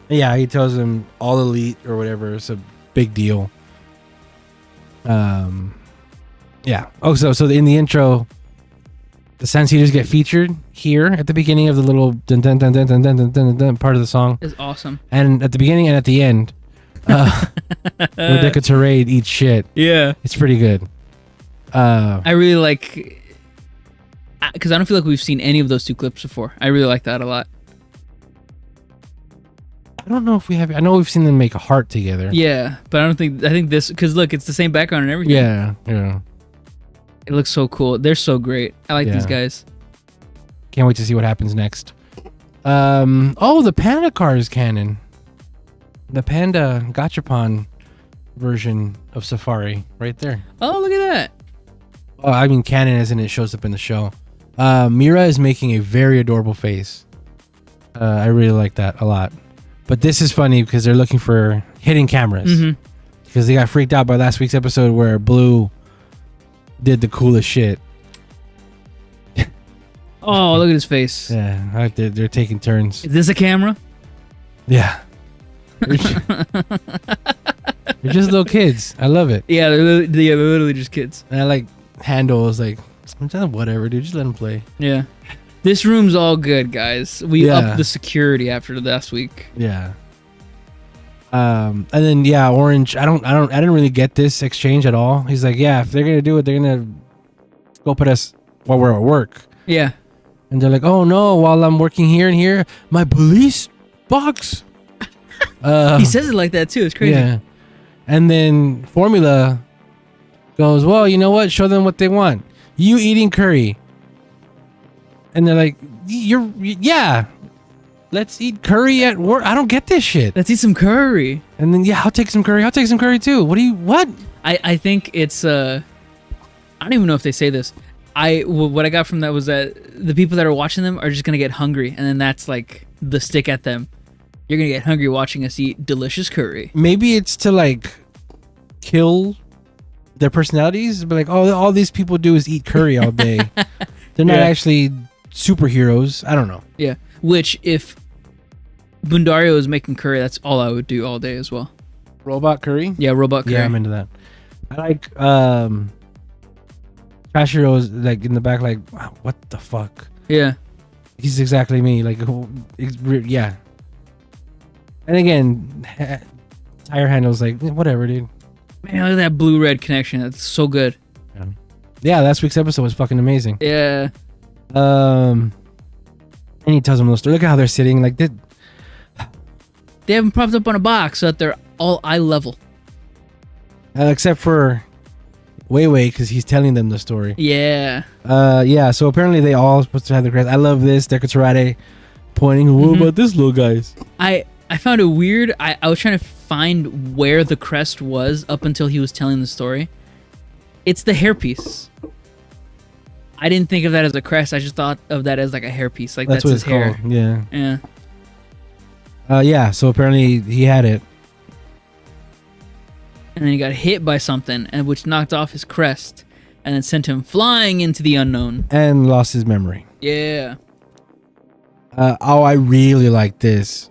Yeah, he tells him all elite or whatever. It's a big deal. Yeah. Oh, so in the intro, the Sentai get featured here at the beginning of the little dun dun dun dun dun dun dun dun dun part of the song. It's awesome. And at the beginning and at the end, where Deca Terade eats shit. Yeah. It's pretty good. I really like, because I don't feel like we've seen any of those two clips before. I really like that a lot. I don't know if we have. I know we've seen them make a heart together. Yeah, but I think this, because look, it's the same background and everything. Yeah. It looks so cool. They're so great. I like these guys. Can't wait to see what happens next. The Panda car is canon. The Panda Gachapon version of Safari, right there. Oh, look at that. Oh, I mean canon as in it shows up in the show. Mira is making a very adorable face. I really like that a lot. But this is funny because they're looking for hidden cameras. Because they got freaked out by last week's episode where Blue did the coolest shit. Oh, look at his face. Yeah, they're taking turns. Is this a camera? Yeah. They're just little kids. I love it. Yeah, they're literally just kids. And I like handles, like, whatever, dude. Just let them play. Yeah. This room's all good, guys. We upped the security after last week. Yeah. And then Orange. I didn't really get this exchange at all. He's like, yeah, if they're gonna do it, they're gonna go put us while we're at work. Yeah. And they're like, oh no, while I'm working here and here, my police box. He says it like that too. It's crazy. Yeah. And then Formula goes, well, you know what? Show them what they want. You eating curry. And they're like, yeah. Let's eat curry at work. I don't get this shit. Let's eat some curry. And then I'll take some curry. I'll take some curry too. What? I think it's I don't even know if they say this. What I got from that was that the people that are watching them are just gonna get hungry, and then that's like the stick at them. You're gonna get hungry watching us eat delicious curry. Maybe it's to like kill their personalities. But like, all these people do is eat curry all day. They're not actually superheroes. I don't know. Yeah. Which, if Bundario is making curry, that's all I would do all day as well. Robot curry? Yeah, robot curry. Yeah, I'm into that. I like Trashiro's like in the back, like, wow, what the fuck? Yeah. He's exactly me. Like, yeah. And again, tire handle's like, whatever, dude. Man, look at that blue-red connection. That's so good. Yeah, last week's episode was fucking amazing. Yeah. And he tells them the story. Look at how they're sitting. Like, they have them propped up on a box so that they're all eye level. Except for Wei because he's telling them the story. Yeah. Yeah, so apparently they all supposed to have the crest. I love this. Deca Terade pointing. What about this little guys? I found it weird. I was trying to find where the crest was up until he was telling the story. It's the hairpiece. I didn't think of that as a crest. I just thought of that as like a hairpiece. Like that's what his it's hair. called. Yeah. Yeah. Yeah, so apparently he had it. And then he got hit by something, and which knocked off his crest, and then sent him flying into the unknown. And lost his memory. Yeah. I really like this.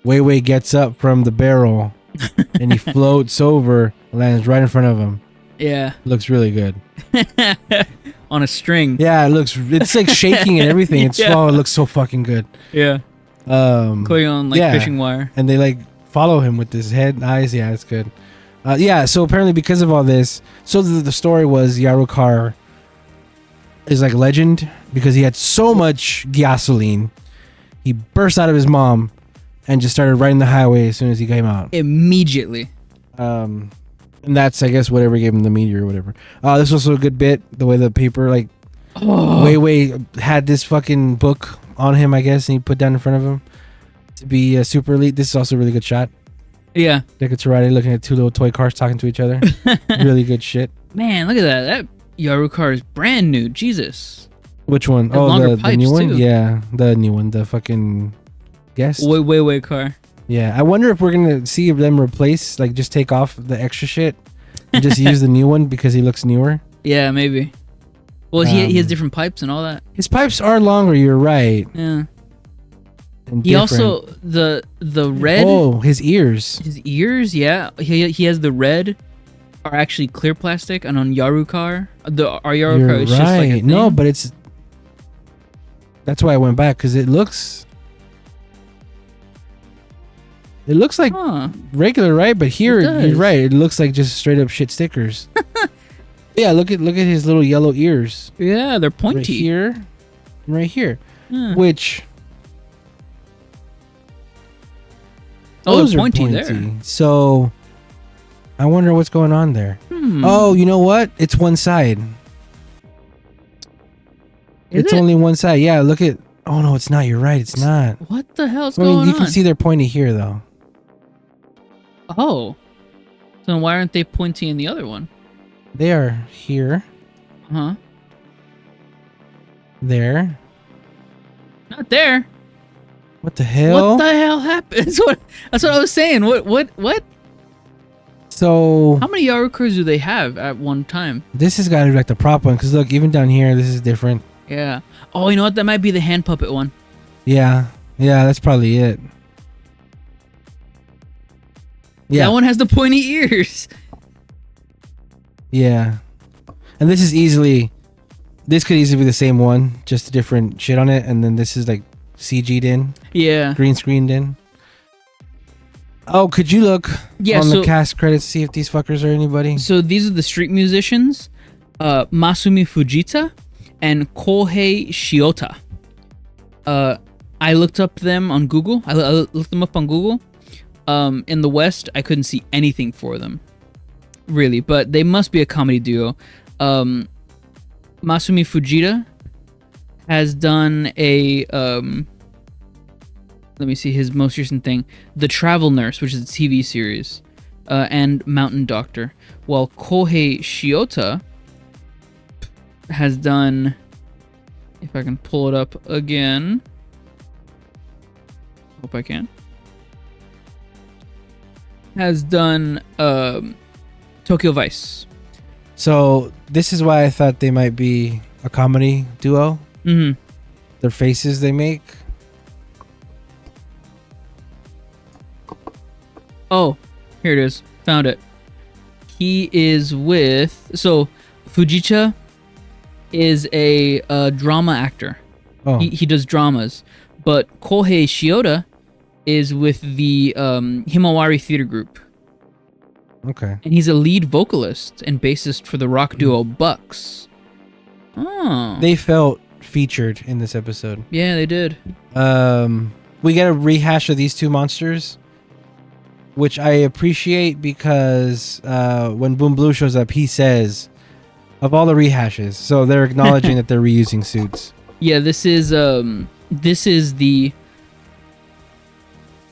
Wei gets up from the barrel, and he floats over, lands right in front of him. Yeah. Looks really good. On a string. Yeah, it's like shaking and everything. It looks so fucking good. Yeah. Clearly on like fishing wire. And they like follow him with his head and eyes. Yeah, it's good. Yeah, so apparently because of all this, so the story was Yarukar is like legend because he had so much gasoline. He burst out of his mom and just started riding the highway as soon as he came out. Immediately. And that's, I guess, whatever gave him the meteor or whatever. This was also a good bit, the way the paper, like, Wei had this fucking book on him, I guess, and he put down in front of him to be a super elite. This is also a really good shot. Yeah. Deca Terade looking at two little toy cars talking to each other. Really good shit. Man, look at that. That Yaru car is brand new. Jesus. Which one? The new one? Too. Yeah, the new one. The fucking guest. Wei car. Yeah, I wonder if we're going to see them replace, like, just take off the extra shit and just use the new one because he looks newer. Yeah, maybe. Well, he has different pipes and all that. His pipes are longer, you're right. Yeah. And he also, the red. Oh, his ears. His ears, yeah. He has the red are actually clear plastic, and on Yaru car, our Yaru car is just like a thing. No, but it's That's why I went back, because it looks like Huh. regular, right? But here, It you're does. right. It looks like just straight up shit stickers. Yeah, look at his little yellow ears. Yeah, they're Right pointy. here, and right here. Yeah. Which Oh, those they're are pointy there. So I wonder what's going on there. Hmm. Oh, you know what? It's one side. Is It's it? only one side. Yeah, look at. Oh no, it's not. You're right. It's not. What the hell's I mean, going you can on? see they're pointy here though. Oh. So then why aren't they pointy in the other one? They are here, Huh? there. Not there. What the hell? What the hell happened? That's what I was saying. What? So How many Yarukers do they have at one time? this has got to be like the prop one, because look, even down here, this is different. Yeah. Oh, you know what? That might be the hand puppet one. Yeah, that's probably it. Yeah, That one has the pointy ears. yeah. And this could easily be the same one, just a different shit on it, and then this is like CG'd in, Yeah. green screened in. Oh, could you look Yeah, on so the cast credits, see if these fuckers are anybody? so these are the street musicians, Masumi Fujita and Kohei Shiota. I looked up them on Google. I looked them up on Google. In the West, I couldn't see anything for them, really, but they must be a comedy duo. Masumi Fujita has done a let me see his most recent thing, The Travel Nurse, which is a TV series, and Mountain Doctor, while Kohei Shiota has done, if I can pull it up again, hope I can, has done Tokyo Vice. So this is why I thought they might be a comedy duo. Mm-hmm. Their faces they make. Oh, here it is. Found it. He is with... So, Fujita is a drama actor. Oh, He does dramas. But Kohei Shiota is with the Himawari Theater Group. okay. And he's a lead vocalist and bassist for the rock duo Bucks. Oh. They felt featured in this episode. Yeah, they did. We get a rehash of these two monsters, which I appreciate, because when Boom Blue shows up, he says, of all the rehashes, so they're acknowledging that they're reusing suits. Yeah, this is the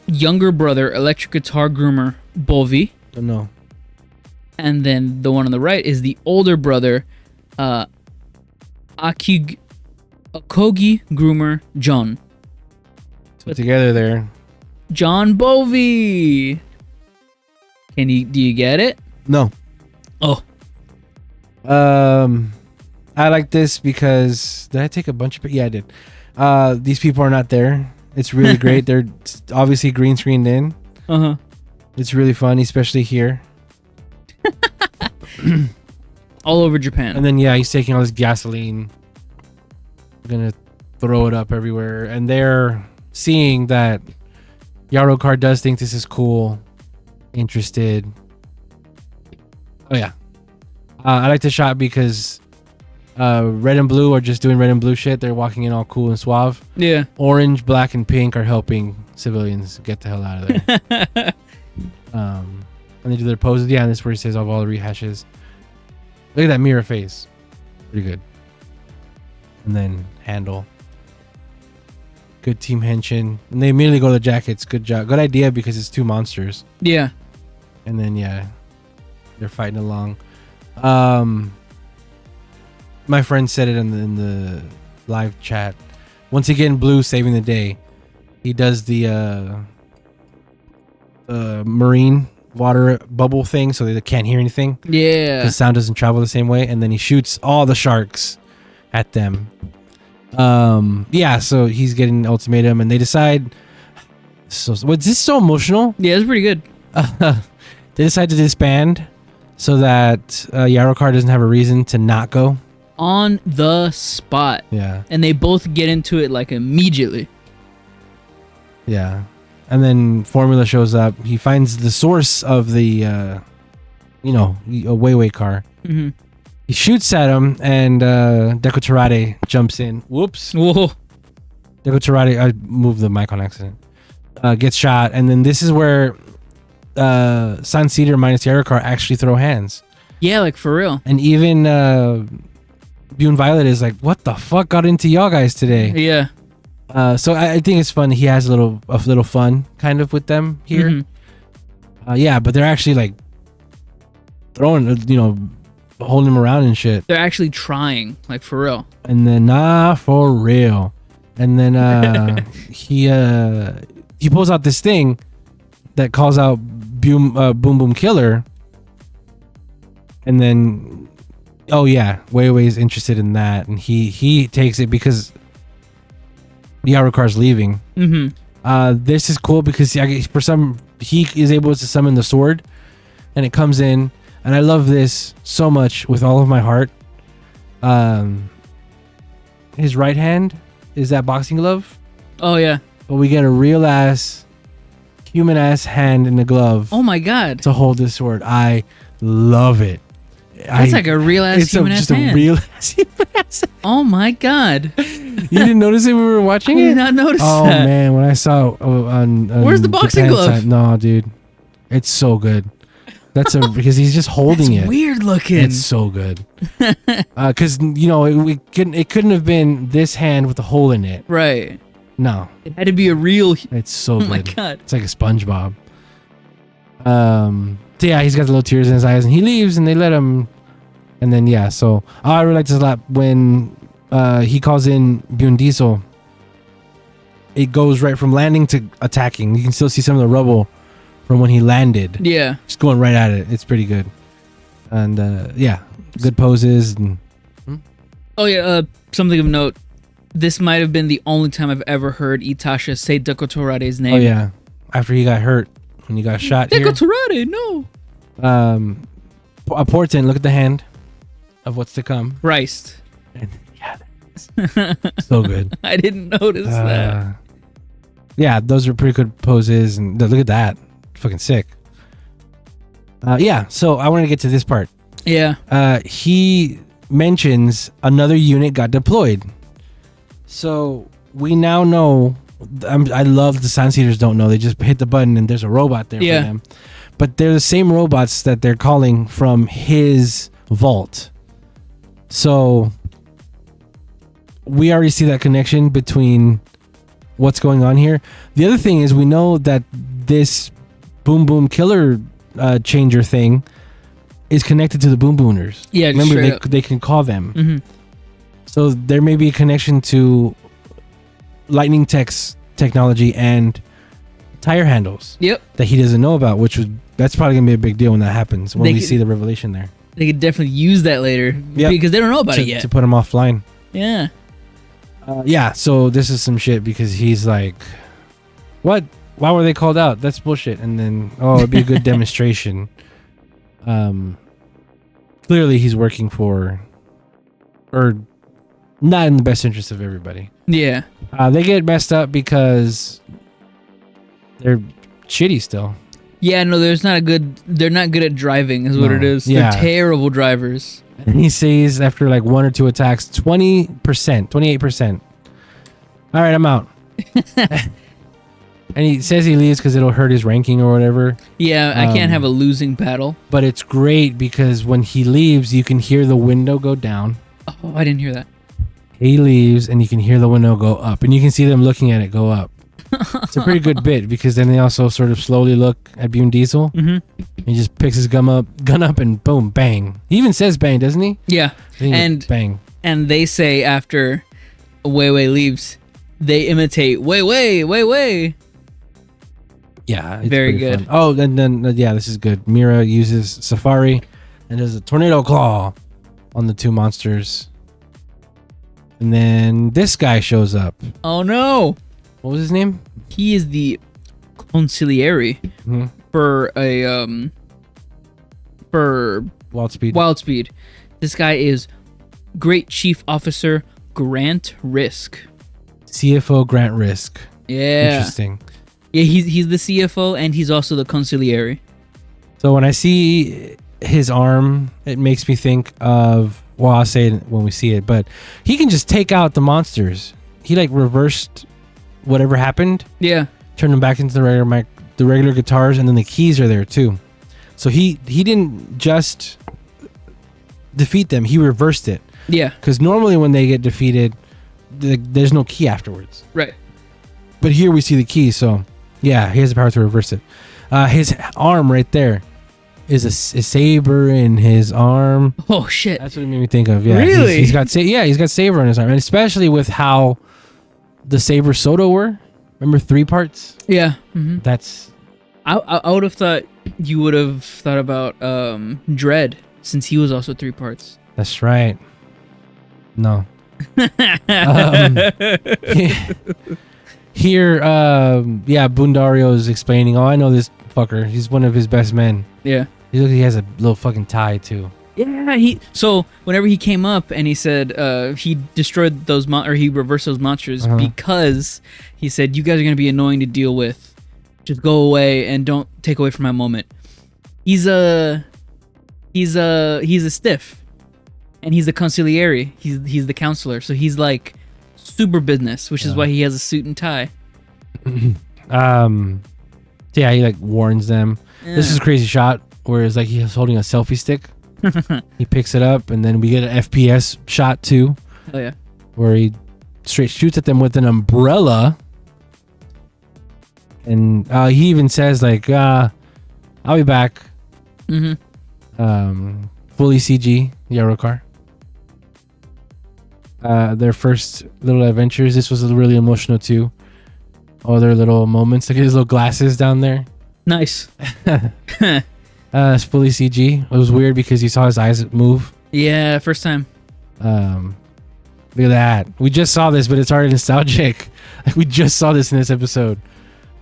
younger brother electric guitar groomer Bovi. Don't know. And then the one on the right is the older brother, Akogi groomer John. So together there. John Bovey. Do you get it? No. Oh, I like this because did I take a bunch of? Yeah, I did. These people are not there. It's really great. They're obviously green screened in. uh-huh. It's really fun, especially here. All over Japan. And then yeah, he's taking all this gasoline. Gonna throw it up everywhere, and they're seeing that Yarokar does think this is cool, interested. Oh yeah, I like the shot because red and blue are just doing red and blue shit. They're walking in all cool and suave. Yeah. Orange, black, and pink are helping civilians get the hell out of there. And they do their poses. Yeah, and this is where he says of all the rehashes. Look at that mirror face. Pretty good. And then handle. Good team henshin. And they immediately go to the jackets. Good job. Good idea because it's two monsters. Yeah. And then yeah, they're fighting along. My friend said it in the live chat. Once again, Blue saving the day. He does the marine water bubble thing so they can't hear anything. Yeah. Because sound doesn't travel the same way. And then he shoots all the sharks at them. Yeah, so he's getting an ultimatum and they decide. So was this so emotional? Yeah, it's pretty good. They decide to disband so that Yarokar doesn't have a reason to not go. On the spot. Yeah. And they both get into it like immediately. Yeah. And then Formula shows up. He finds the source of the, a Weiwei car. Mm-hmm. He shoots at him, and Deku Terade jumps in. Whoops. Whoa. Deku Terade, I moved the mic on accident. Gets shot, and then this is where San Cedar minus Yarikar actually throw hands. Yeah, like for real. And even Bune Violet is like, what the fuck got into y'all guys today? Yeah. So I think it's fun. He has a little fun kind of with them here. Mm-hmm. Yeah, but they're actually like throwing, holding him around and shit. They're actually trying, like for real. And then for real. And then he pulls out this thing that calls out Boom Boom Killer. And then Weiwei's interested in that, and he takes it because Yarukar's leaving. Mm-hmm. This is cool because he is able to summon the sword, and it comes in, and I love this so much with all of my heart. His right hand is that boxing glove. Oh yeah. But we get a real ass, human ass hand in the glove. Oh my god. To hold this sword. I love it. That's like a real ass human ass hand. It's just a real ass human ass hand. Oh my god. You didn't notice it when we were watching I it? did not notice that. Oh man, when I saw on Where's the boxing Japan glove? side, no, dude. It's so good. Because he's just holding it. Weird looking. It's so good. Because it couldn't have been this hand with a hole in it. Right. No. It had to be a real. It's so good. Oh my god. It's like a SpongeBob. So yeah, he's got the little tears in his eyes, and he leaves, and they let him. And then so I really like this a lot when he calls in Bune Diesel. It goes right from landing to attacking. You can still see some of the rubble from when he landed. Yeah. Just going right at it. It's pretty good. And good poses. And Oh yeah, something of note. This might have been the only time I've ever heard Itasha say Deku Torade's name. oh yeah, after he got hurt when he got shot here. Deku Torade, no. A portent. Look at the hand of what's to come. Christ. And so good. I didn't notice that. Yeah, those are pretty good poses, and look at that, fucking sick. So I want to get to this part. Yeah. He mentions another unit got deployed, so we now know. I love the Science Eaters don't know. They just hit the button and there's a robot there for them. But they're the same robots that they're calling from his vault. So we already see that connection between what's going on here. The other thing is we know that this Boom Boom Killer changer thing is connected to the Boom Booners. Yeah, remember they can call them. Mm-hmm. So there may be a connection to Lightning Tech's technology and tire handles. Yep. That he doesn't know about, that's probably gonna be a big deal when that happens, when we see the revelation there. They could definitely use that later because they don't know about it yet. To put him offline. Yeah. So this is some shit because he's like, what? Why were they called out? That's bullshit. And then, it'd be a good demonstration. Clearly he's working for, or not in the best interest of everybody. Yeah. They get messed up because they're shitty still. Yeah, no, they're not good at driving is what it is. Yeah. They're terrible drivers. And he sees after like one or two attacks, 28%. All right, I'm out. And he says he leaves because it'll hurt his ranking or whatever. Yeah, I can't have a losing battle. But it's great because when he leaves, you can hear the window go down. Oh, I didn't hear that. He leaves and you can hear the window go up. And you can see them looking at it go up. It's a pretty good bit because then they also sort of slowly look at Bune Diesel. Mm-hmm. He just picks his gun up and boom, bang. He even says bang, doesn't he? Yeah. And bang. And they say after Weiwei leaves, they imitate Weiwei. Yeah. It's very good. Fun. Oh, and then, this is good. Mira uses Safari and does a tornado claw on the two monsters. And then this guy shows up. Oh, no. What was his name? He is the consigliere for a for Wild Speed. Wild Speed. This guy is Great Chief Officer Grant Risk. CFO Grant Risk. Yeah. Interesting. Yeah, he's the CFO and he's also the consigliere. So when I see his arm, it makes me think of, well, I'll say it when we see it, but he can just take out the monsters. He like reversed whatever happened. Yeah. Turned them back into the regular guitars, and then the keys are there too. So he didn't just defeat them, he reversed it. Yeah. Because normally when they get defeated, there's no key afterwards. Right. But here we see the key, so yeah, he has the power to reverse it. His arm right there is a saber in his arm. Oh shit! That's what it made me think of. Yeah, really? He's got saber on his arm, and especially with how the saber Soto were. Remember 3 parts? Yeah. Mm-hmm. That's. I would have thought you would have thought about Dread, since he was also 3 parts. That's right. No. Here, Bundario is explaining. Oh, I know this fucker. He's one of his best men. Yeah. He has a little fucking tie too. Yeah. So whenever he came up and he said he destroyed those or he reversed those monsters because he said, you guys are gonna be annoying to deal with. Just go away and don't take away from my moment. He's a stiff, and he's the consigliere. He's the counselor. So he's like super business, which is why he has a suit and tie. Yeah, he like warns them. Yeah. This is a crazy shot where it's like he's holding a selfie stick. He picks it up, and then we get an FPS shot too. Oh yeah, where he straight shoots at them with an umbrella, and he even says like, "I'll be back." Mm-hmm. Fully CG Yarrow car. Their first little adventures. This was really emotional too. All their little moments. Look at his little glasses down there. Nice. It's fully CG. It was weird because you saw his eyes move. Yeah, first time. Look at that. We just saw this, but it's already nostalgic. We just saw this in this episode.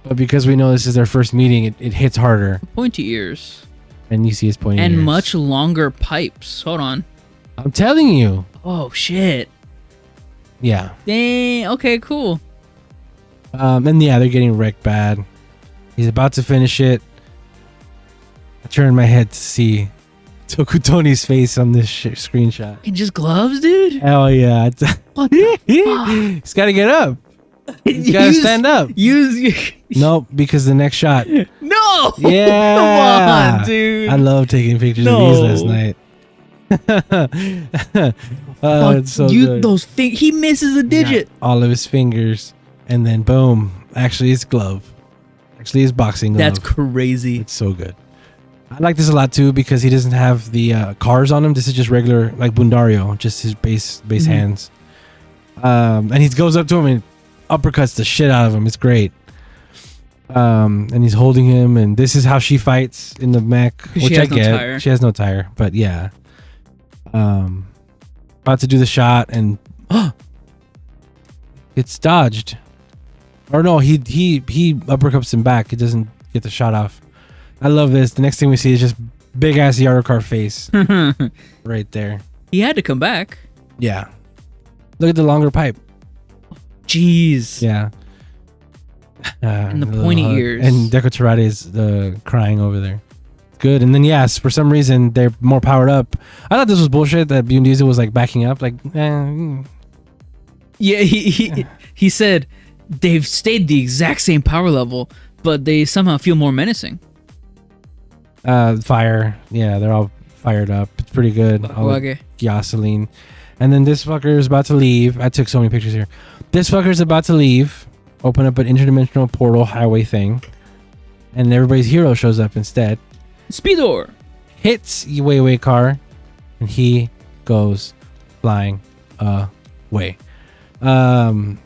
But because we know this is their first meeting, it hits harder. Pointy ears. And you see his pointy ears. And much longer pipes. Hold on. I'm telling you. Oh, shit. Yeah. Dang. Okay, cool. And yeah, they're getting wrecked bad. He's about to finish it. I turned my head to see Tokutoni's face on this screenshot. And just gloves, dude? Hell yeah. What the fuck? He's got to get up. He's got to stand up. Nope, because the next shot. No! Yeah. Come on, dude. I love taking pictures of these last night. It's so good. He misses a digit. All of his fingers. And then boom. Actually, his glove. Actually, his boxing glove. That's crazy. It's so good. I like this a lot too because he doesn't have the cars on him. This is just regular, like Bundario, just his base hands. And he goes up to him and uppercuts the shit out of him. It's great. And he's holding him, and this is how she fights in the mech, which I get. Tire. She has no tire, but yeah. About to do the shot, and it's dodged. Or no, he uppercuts him back. He doesn't get the shot off. I love this. The next thing we see is just big ass Yarokar face right there. He had to come back. Yeah. Look at the longer pipe. Jeez. Yeah. And the pointy ears. And Deco Terade is crying over there. Good. And then yes, for some reason they're more powered up. I thought this was bullshit that Bune Diesel was like backing up. Like, yeah, he said they've stayed the exact same power level, but they somehow feel more menacing. Fire. Yeah, they're all fired up. It's pretty good. Bakuage. Gasoline. And then this fucker is about to leave. I took so many pictures here. This fucker is about to leave. Open up an interdimensional portal highway thing. And everybody's hero shows up instead. Speedor hits Weiwei car. And he goes flying away. I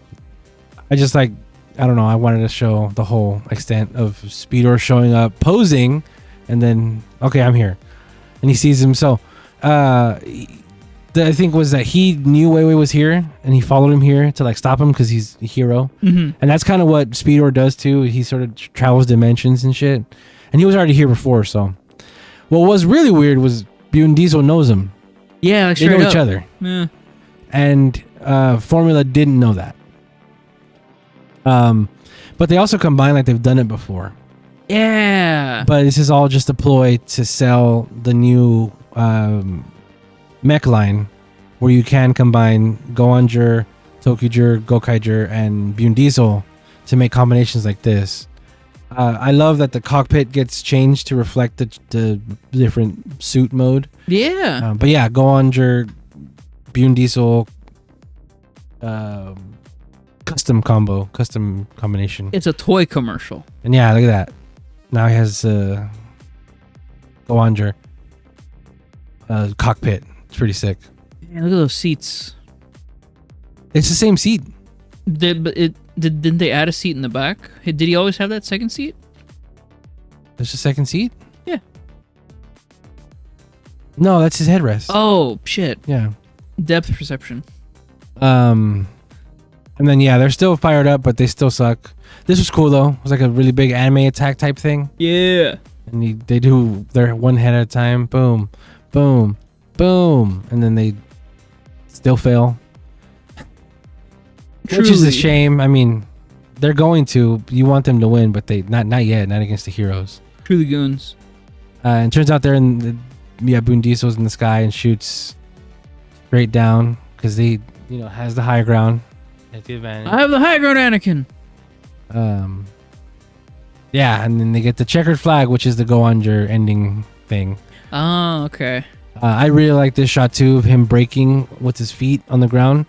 just like, I don't know. I wanted to show the whole extent of Speedor showing up, posing. And then, okay, I'm here. And he sees him. So, the thing was that he knew Weiwei was here, and he followed him here to like stop him because he's a hero. And that's kind of what Speedor does too. He sort of travels dimensions and shit. And he was already here before. So, what was really weird was Bune Diesel knows him. Yeah, they know each other. Yeah. and Formula didn't know that. But they also combine like they've done it before. Yeah. But this is all just a ploy to sell the new mech line, where you can combine Goanger, Tokuger, Gokaiger, and Bune Diesel to make combinations like this. I love that the cockpit gets changed to reflect the different suit mode. Yeah. But yeah, Goanger, Bune Diesel, custom combination. It's a toy commercial. And yeah, look at that. Now he has Goanger cockpit. It's pretty sick. Man, look at those seats. It's the same seat. Didn't they add a seat in the back? Did he always have that second seat? There's a second seat? Yeah. No, that's his headrest. Oh, shit. Yeah. Depth perception. And then yeah, they're still fired up, but they still suck. This was cool though. It was like a really big anime attack type thing. Yeah. And they do their one head at a time. Boom, boom, boom, and then they still fail. Truly. Which is a shame. I mean, they're going to. You want them to win, but they not yet. Not against the heroes. Truly goons. And turns out they're in the Bune Diesel's in the sky and shoots straight down because he has the high ground. At the advantage. I have the high ground, Anakin. Yeah, and then they get the checkered flag, which is the Goanger ending thing. Oh, okay. I really like this shot too of him breaking with his feet on the ground.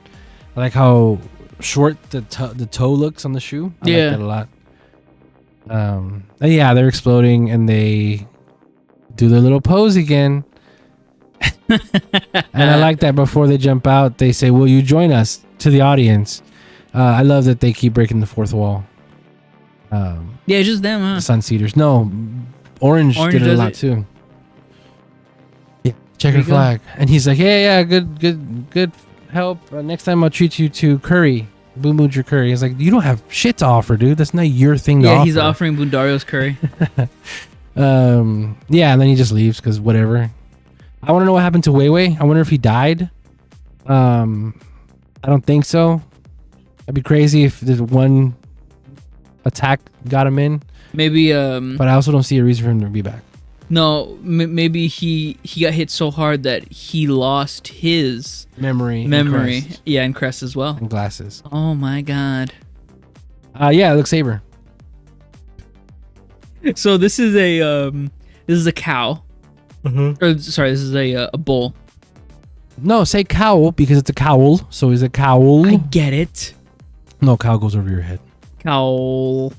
I like how short the toe looks on the shoe. I like that a lot. And yeah, they're exploding and they do their little pose again. And I like that before they jump out, they say, "Will you join us?" to the audience. I love that they keep breaking the fourth wall. Yeah, it's just them, huh? The Sunseeders. No, Orange did it a lot too. Yeah, checkered flag. And he's like, yeah, good help. Next time I'll treat you to curry. Boonboomger curry. He's like, you don't have shit to offer, dude. That's not your thing to offer. Yeah, he's offering Bundario's curry. Yeah, and then he just leaves because whatever. I want to know what happened to Weiwei. I wonder if he died. I don't think so. That'd be crazy if there's one attack got him in. Maybe. But I also don't see a reason for him to be back. No, maybe he got hit so hard that he lost his memory. And yeah, and crest as well. And glasses. Oh my god. Yeah, it looks Saber. So this is a cow. Mm-hmm. Or sorry, this is a bull. No, say cowl because it's a cowl. So is a cowl. I get it. No, cow goes over your head. Cowl.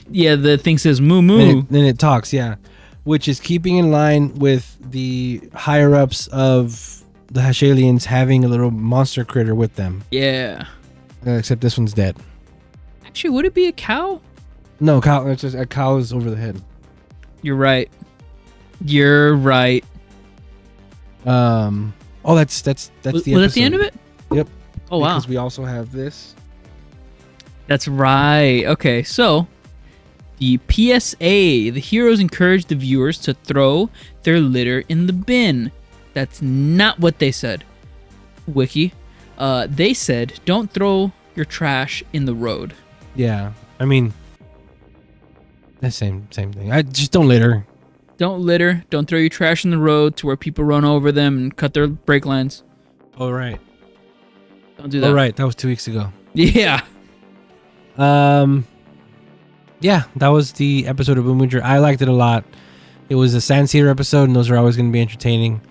Yeah, the thing says moo moo. Then it talks, yeah. Which is keeping in line with the higher ups of the Hashalians having a little monster critter with them. Yeah. Except this one's dead. Actually, would it be a cow? No, cow. It's just a cow is over the head. You're right. You're right. Oh, that's the episode. Was that the end of it? Yep. Oh wow. Because we also have this. That's right. Okay, so the PSA, the heroes encourage the viewers to throw their litter in the bin. That's not what they said. Wiki. They said, don't throw your trash in the road. Yeah. I mean, the same thing. I just don't litter. Don't litter. Don't throw your trash in the road to where people run over them and cut their brake lines. Oh, right. Don't do that. Oh, right. That was 2 weeks ago. Yeah. Yeah, that was the episode of Boonboomger. I liked it a lot. It was a Sanseer episode, and those are always going to be entertaining.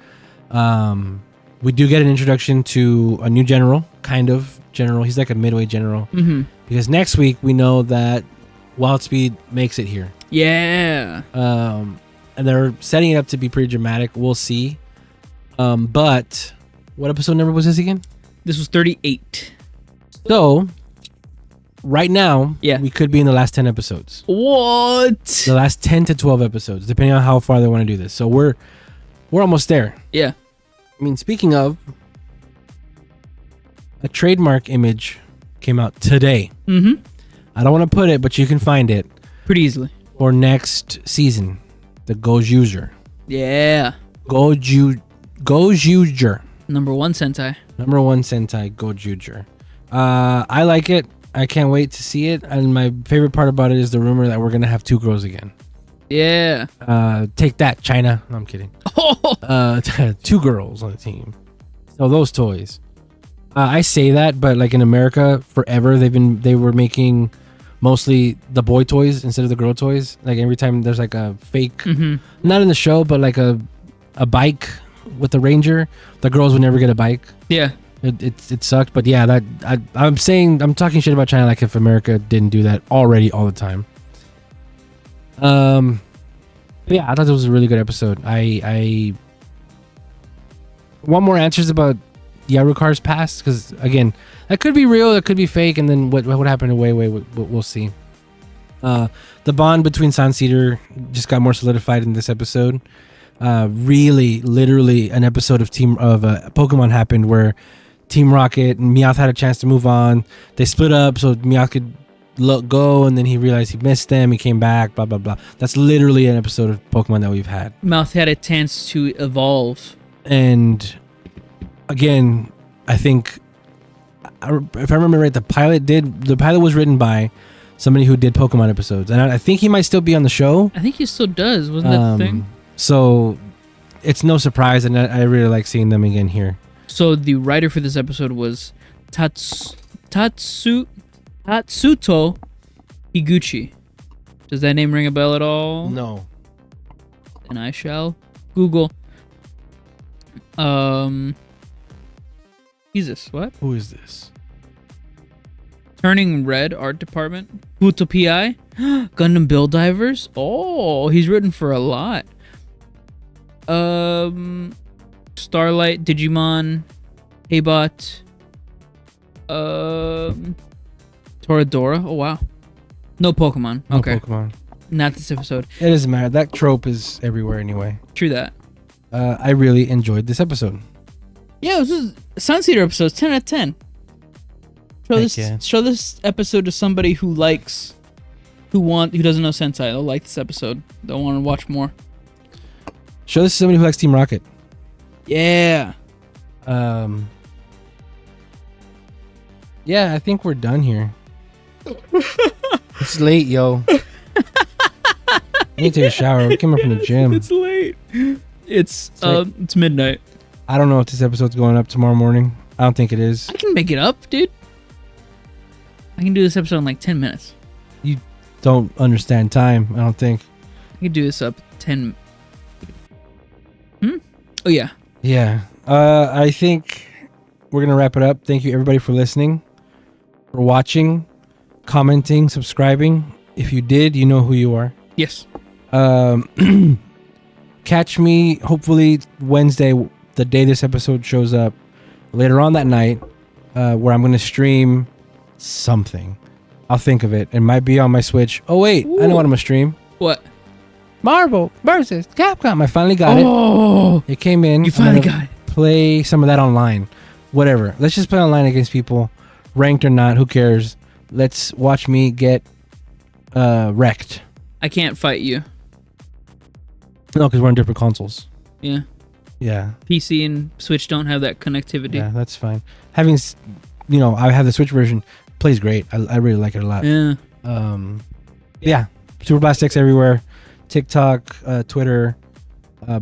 We do get an introduction to a new general, kind of general. He's like a midway general. Mm-hmm. Because next week, we know that Wildspeed makes it here. Yeah. And they're setting it up to be pretty dramatic. We'll see. But what episode number was this again? This was 38. So, right now, we could be in the last 10 episodes. What? The last 10 to 12 episodes, depending on how far they want to do this. So we're almost there. Yeah. I mean, speaking of, a trademark image came out today. Mm-hmm. I don't want to put it, but you can find it. Pretty easily. For next season, the Gojuger. Yeah. Gojuger. Number 1 Sentai. Number 1 Sentai Gojuger. I like it. I can't wait to see it. And my favorite part about it is the rumor that we're gonna have 2 girls again. Yeah. Take that, China. No, I'm kidding. 2 girls on the team. So those toys. I say that, but like in America, forever they were making mostly the boy toys instead of the girl toys. Like every time there's like a fake, not in the show, but like a bike with the ranger, the girls would never get a bike. Yeah. It sucked, but yeah, that I'm talking shit about China like if America didn't do that already all the time. Yeah, I thought it was a really good episode. I want more answers about Yarukar's past, because again, that could be real, that could be fake, and then what happened to Wei Wei, we'll see. The bond between Sanseeder just got more solidified in this episode. Really, literally, an episode of Pokemon happened where Team Rocket and Meowth had a chance to move on. They split up so Meowth could go, and then he realized he missed them. He came back, blah blah blah. That's literally an episode of Pokemon that we've had. Meowth had a chance to evolve, and again, I think if I remember right, the pilot was written by somebody who did Pokemon episodes, and I think he might still be on the show. I think he still does. Wasn't that the thing? So it's no surprise, and I really like seeing them again here. So the writer for this episode was Tatsuto Higuchi. Does that name ring a bell at all? No. And I shall Google. Jesus, what? Who is this? Turning Red art department. Futo PI. Gundam Bill Divers. Oh, he's written for a lot. Starlight, Digimon, Heybot, Toradora. Oh wow, no Pokemon. Okay, No Pokemon. Not this episode. It doesn't matter. That trope is everywhere anyway. True that. I really enjoyed this episode. Yeah, this is Sunseeder episodes. 10 out of 10. Show this episode to somebody who doesn't know Sentai. They'll like this episode. They'll want to watch more. Show this to somebody who likes Team Rocket. Yeah. Yeah, I think we're done here. It's late, yo. I need to take a shower. We came up from the gym. It's late. It's midnight. I don't know if this episode's going up tomorrow morning. I don't think it is. I can make it up, dude. I can do this episode in like 10 minutes. You don't understand time, I don't think. I can do this up 10. Oh yeah. Yeah. I think we're gonna wrap it up. Thank you everybody for listening, for watching, commenting, subscribing. If you did, you know who you are. Yes. Catch me hopefully Wednesday, the day this episode shows up, later on that night, where I'm gonna stream something. I'll think of it. It might be on my Switch. Oh wait, I know what I'm gonna stream. What? Marvel versus Capcom. I finally got it. It came in. You finally got it. Play some of that online. Whatever. Let's just play online against people, ranked or not. Who cares? Let's watch me get wrecked. I can't fight you. No, because we're on different consoles. Yeah. Yeah. PC and Switch don't have that connectivity. Yeah, that's fine. Having, I have the Switch version. Plays great. I really like it a lot. Yeah. Yeah. Super Blast X everywhere. TikTok, Twitter,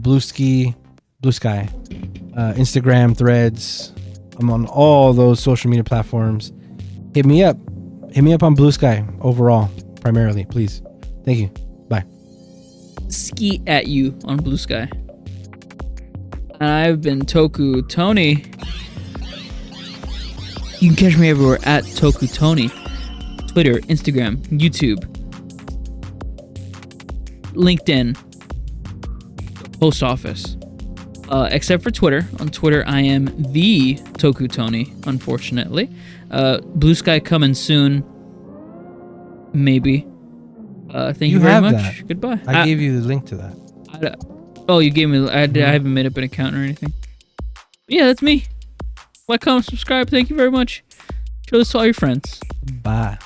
Blue Sky, Instagram, Threads. I'm on all those social media platforms. Hit me up. Hit me up on Blue Sky overall, primarily, please. Thank you. Bye. Ski at you on Blue Sky. And I've been Toku Tony. You can catch me everywhere at Toku Tony. Twitter, Instagram, YouTube, LinkedIn, post office. Except for Twitter. On Twitter, I am the Toku Tony, unfortunately. Blue Sky coming soon. Maybe. Thank you very much. That. Goodbye. I gave you the link to that. You gave me. I haven't made up an account or anything. Yeah, that's me. Like, comment, subscribe. Thank you very much. Show this to all your friends. Bye.